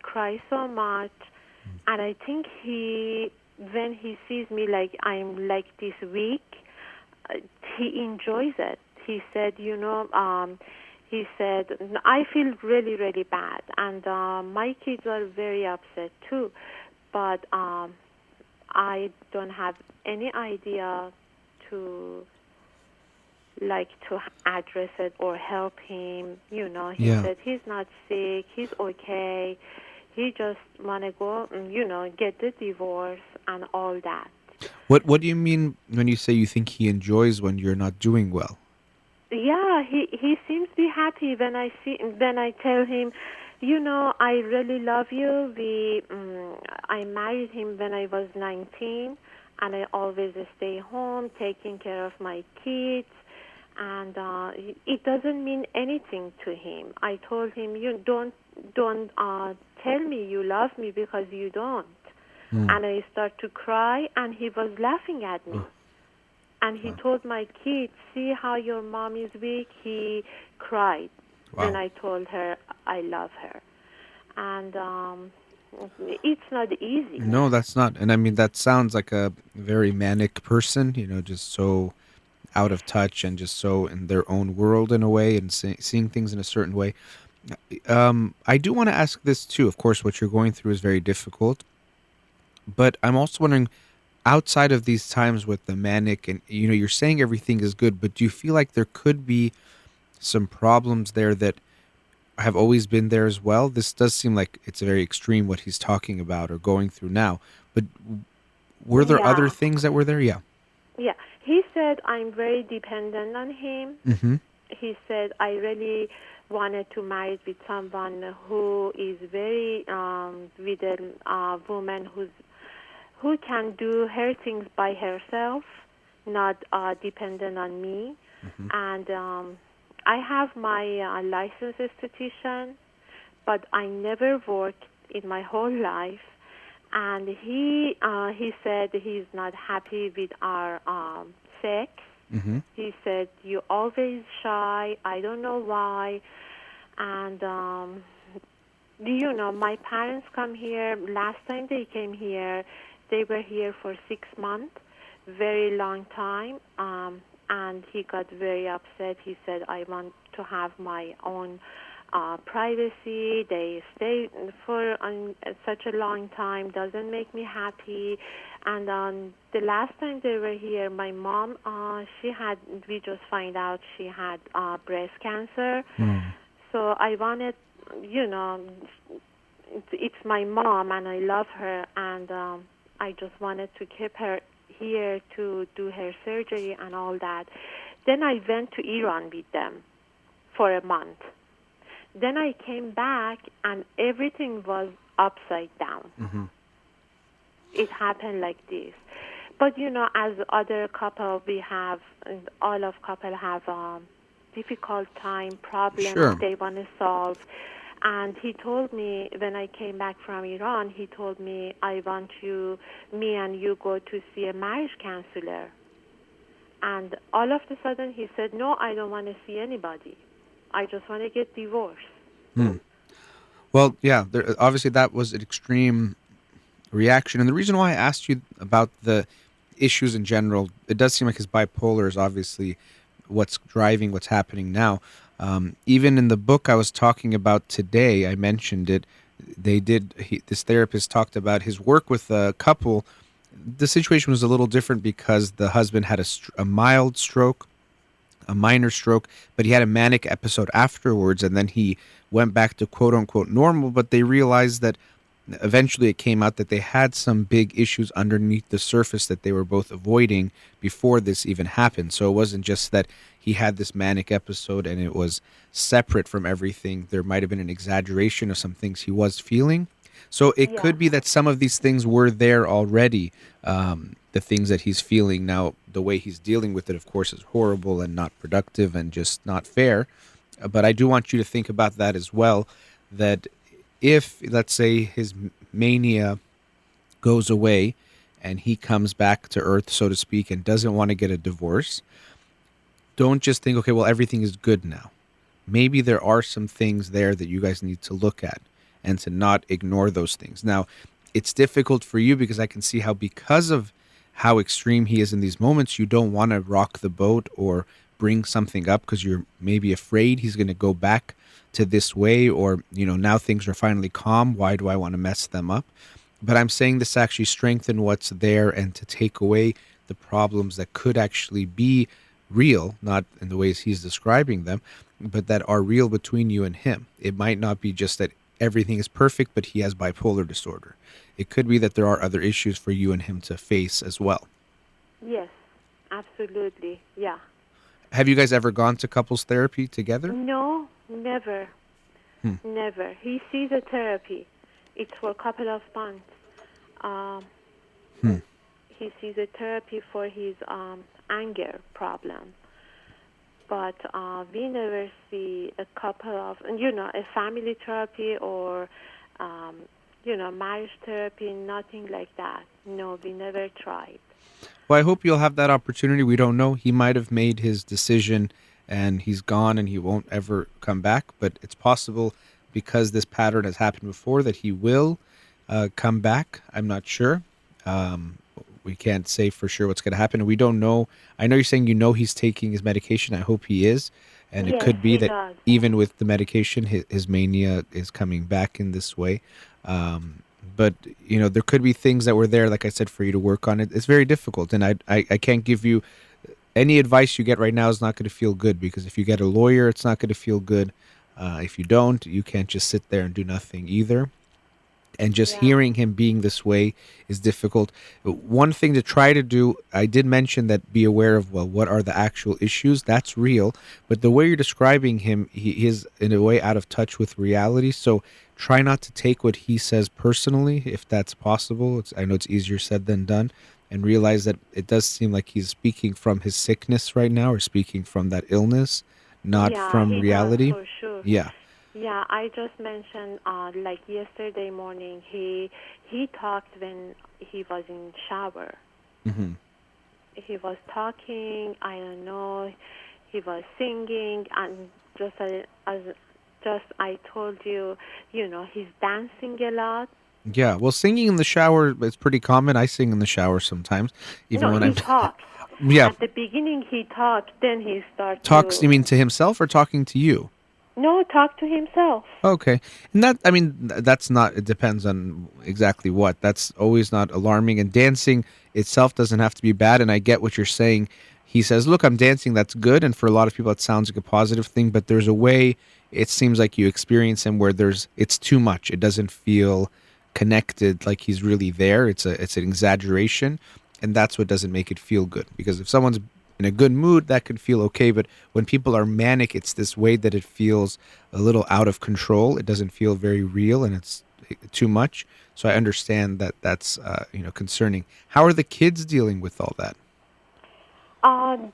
cry so much, and I think when he sees me like I'm like this weak, he enjoys it. He said, I feel really, really bad, and my kids are very upset too, but I don't have any idea to address it or help him. He said he's not sick, he's okay. He just want to go, get the divorce and all that. What do you mean when you say you think he enjoys when you're not doing well? Yeah, he seems to be happy when I tell him I really love you. I married him when I was 19, and I always stay home taking care of my kids. And it doesn't mean anything to him. I told him, you don't tell me you love me because you don't. And I start to cry, and he was laughing at me. And he told my kids, see how your mom is weak? He cried when I told her I love her. And it's not easy. No, that's not. And I mean, that sounds like a very manic person, just so out of touch and just so in their own world in a way and seeing things in a certain way. I do want to ask this too. Of course, what you're going through is very difficult. But I'm also wondering, outside of these times with the manic and, you're saying everything is good, but do you feel like there could be some problems there that have always been there as well? This does seem like it's very extreme what he's talking about or going through now. But were there other things that were there? Yeah. Yeah. He said, I'm very dependent on him. Mm-hmm. He said, I really wanted to marry with someone who is very, with a woman who can do her things by herself, not dependent on me. Mm-hmm. And I have my licensed esthetician, but I never worked in my whole life. And he said he's not happy with our sex. Mm-hmm. He said, you're always shy. I don't know why. And, my parents come here. Last time they came here, they were here for 6 months, very long time. And he got very upset. He said, I want to have my own privacy. They stay for such a long time. Doesn't make me happy. And the last time they were here, my mom, we just find out she had breast cancer. So I wanted, it's my mom and I love her. And I just wanted to keep her here to do her surgery and all that. Then I went to Iran with them for a month. Then I came back and everything was upside down. Mm-hmm. It happened like this. But, as other couple, all of couple have difficult time, problems they want to solve. And he told me, when I came back from Iran, he told me, I want me and you go to see a marriage counselor. And all of a sudden he said, no, I don't want to see anybody. I just want to get divorced. Well, yeah, obviously that was an extreme reaction. And the reason why I asked you about the issues in general, it does seem like his bipolar is obviously what's driving what's happening now. Even in the book I was talking about today, I mentioned it. This therapist talked about his work with a couple. The situation was a little different because the husband had a mild stroke, a minor stroke, but he had a manic episode afterwards, and then he went back to quote unquote normal. But they realized that eventually it came out that they had some big issues underneath the surface that they were both avoiding before this even happened. So it wasn't just that he had this manic episode and it was separate from everything. There might have been an exaggeration of some things he was feeling. So it could be that some of these things were there already, the things that he's feeling. Now, the way he's dealing with it, of course, is horrible and not productive and just not fair. But I do want you to think about that as well, that if, let's say, his mania goes away and he comes back to earth, so to speak, and doesn't want to get a divorce, don't just think, okay, well, everything is good now. Maybe there are some things there that you guys need to look at and to not ignore those things. Now, it's difficult for you because I can see how, because of how extreme he is in these moments, you don't want to rock the boat or bring something up because you're maybe afraid he's going to go back to this way, or, now things are finally calm. Why do I want to mess them up? But I'm saying this to actually strengthen what's there and to take away the problems that could actually be real, not in the ways he's describing them, but that are real between you and him. It might not be just that everything is perfect, but he has bipolar disorder. It could be that there are other issues for you and him to face as well. Yes, absolutely. Yeah. Have you guys ever gone to couples therapy together? No, never. Never. He sees a therapy. It's for a couple of months. He sees a therapy for his anger problem. But we never see a couple of, a family therapy or, marriage therapy, nothing like that. No, we never tried. Well, I hope you'll have that opportunity. We don't know. He might have made his decision and he's gone and he won't ever come back. But it's possible because this pattern has happened before that he will come back. I'm not sure. We can't say for sure what's going to happen. We don't know. I know you're saying he's taking his medication. I hope he is. And it Yes, could be he that does. even with the medication, his mania is coming back in this way. But, there could be things that were there, like I said, for you to work on it. It's very difficult. And I can't give you any advice you get right now is not going to feel good, because if you get a lawyer, it's not going to feel good. If you don't, you can't just sit there and do nothing either. And just hearing him being this way is difficult. One thing to try to do, I did mention that be aware of, what are the actual issues? That's real. But the way you're describing him, he is in a way out of touch with reality. So try not to take what he says personally, if that's possible. I know it's easier said than done. And realize that it does seem like he's speaking from his sickness right now, or speaking from that illness, not from he reality. does, for sure. Yeah. Yeah, I just mentioned, like yesterday morning, he talked when he was in shower. Mm-hmm. He was talking, I don't know, he was singing, and just I told you, he's dancing a lot. Yeah, well, singing in the shower is pretty common. I sing in the shower sometimes, even No, when he I'm. talks. Yeah, At the beginning he talked, then he starts talks. to... You mean to himself or talking to you? No, talk to himself. Okay, and that's not. It depends on exactly what. That's always not alarming. And dancing itself doesn't have to be bad. And I get what you're saying. He says, "Look, I'm dancing. That's good." And for a lot of people, it sounds like a positive thing. But there's a way. It seems like you experience him where it's too much. It doesn't feel connected, like he's really there. It's an exaggeration, and that's what doesn't make it feel good. Because if someone's in a good mood, that can feel okay, but when people are manic, it's this way that it feels a little out of control. It doesn't feel very real, and it's too much. So I understand that that's concerning. How are the kids dealing with all that?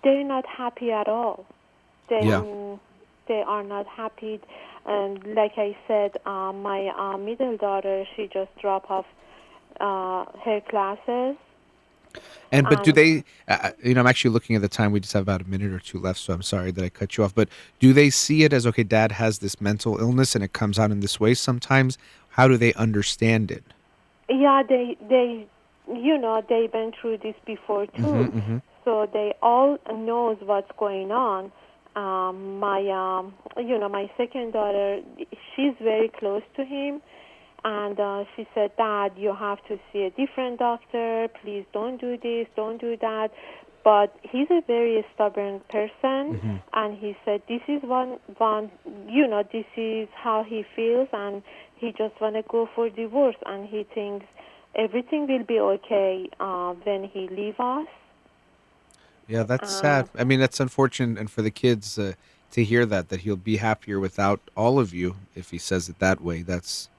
They're not happy at all. Yeah. They are not happy. And like I said, my middle daughter, she just dropped off her classes. But do they, I'm actually looking at the time. We just have about a minute or two left, so I'm sorry that I cut you off. But do they see it as, okay, Dad has this mental illness and it comes out in this way sometimes? How do they understand it? Yeah, they they've been through this before too. Mm-hmm. So they all knows what's going on. My second daughter, she's very close to him. And she said, Dad, you have to see a different doctor. Please don't do this, don't do that. But he's a very stubborn person. And he said, this is this is how he feels. And he just want to go for divorce. And he thinks everything will be okay when he leave us. Yeah, that's sad. I mean, that's unfortunate. And for the kids to hear that he'll be happier without all of you, if he says it that way, that's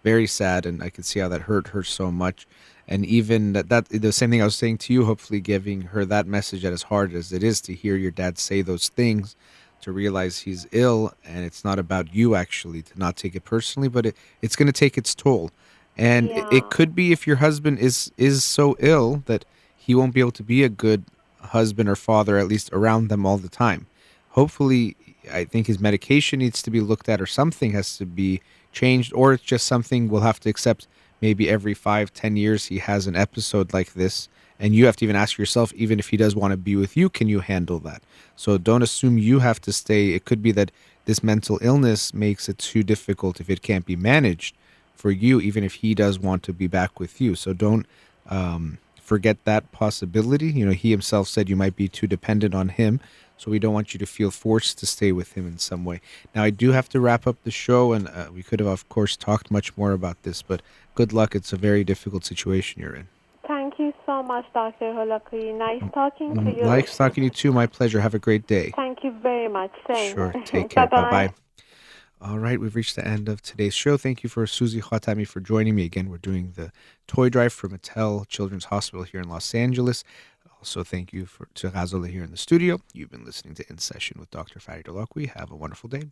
very sad, and I can see how that hurt her so much. And even that the same thing I was saying to you, hopefully giving her that message, that as hard as it is to hear your dad say those things, to realize he's ill, and it's not about you, actually, to not take it personally, but it's going to take its toll. And it could be, if your husband is so ill that he won't be able to be a good husband or father, at least around them all the time. Hopefully, I think his medication needs to be looked at, or something has to be changed, or it's just something we'll have to accept. Maybe every 5-10 years he has an episode like this, and you have to even ask yourself, even if he does want to be with you, can you handle that? So don't assume you have to stay. It could be that this mental illness makes it too difficult if it can't be managed for you, even if he does want to be back with you. So don't forget that possibility. He himself said you might be too dependent on him. So we don't want you to feel forced to stay with him in some way. Now, I do have to wrap up the show, and we could have, of course, talked much more about this, but good luck. It's a very difficult situation you're in. Thank you so much, Dr. Holakouee. Nice talking to you. Nice talking to you too. My pleasure. Have a great day. Thank you very much. Same. Sure. Take care. Bye-bye. All right, we've reached the end of today's show. Thank you for Susie Khatami for joining me. Again, we're doing the toy drive for Mattel Children's Hospital here in Los Angeles. Also, thank you to Ghazala here in the studio. You've been listening to In Session with Dr. Farid Holakouee. Have a wonderful day.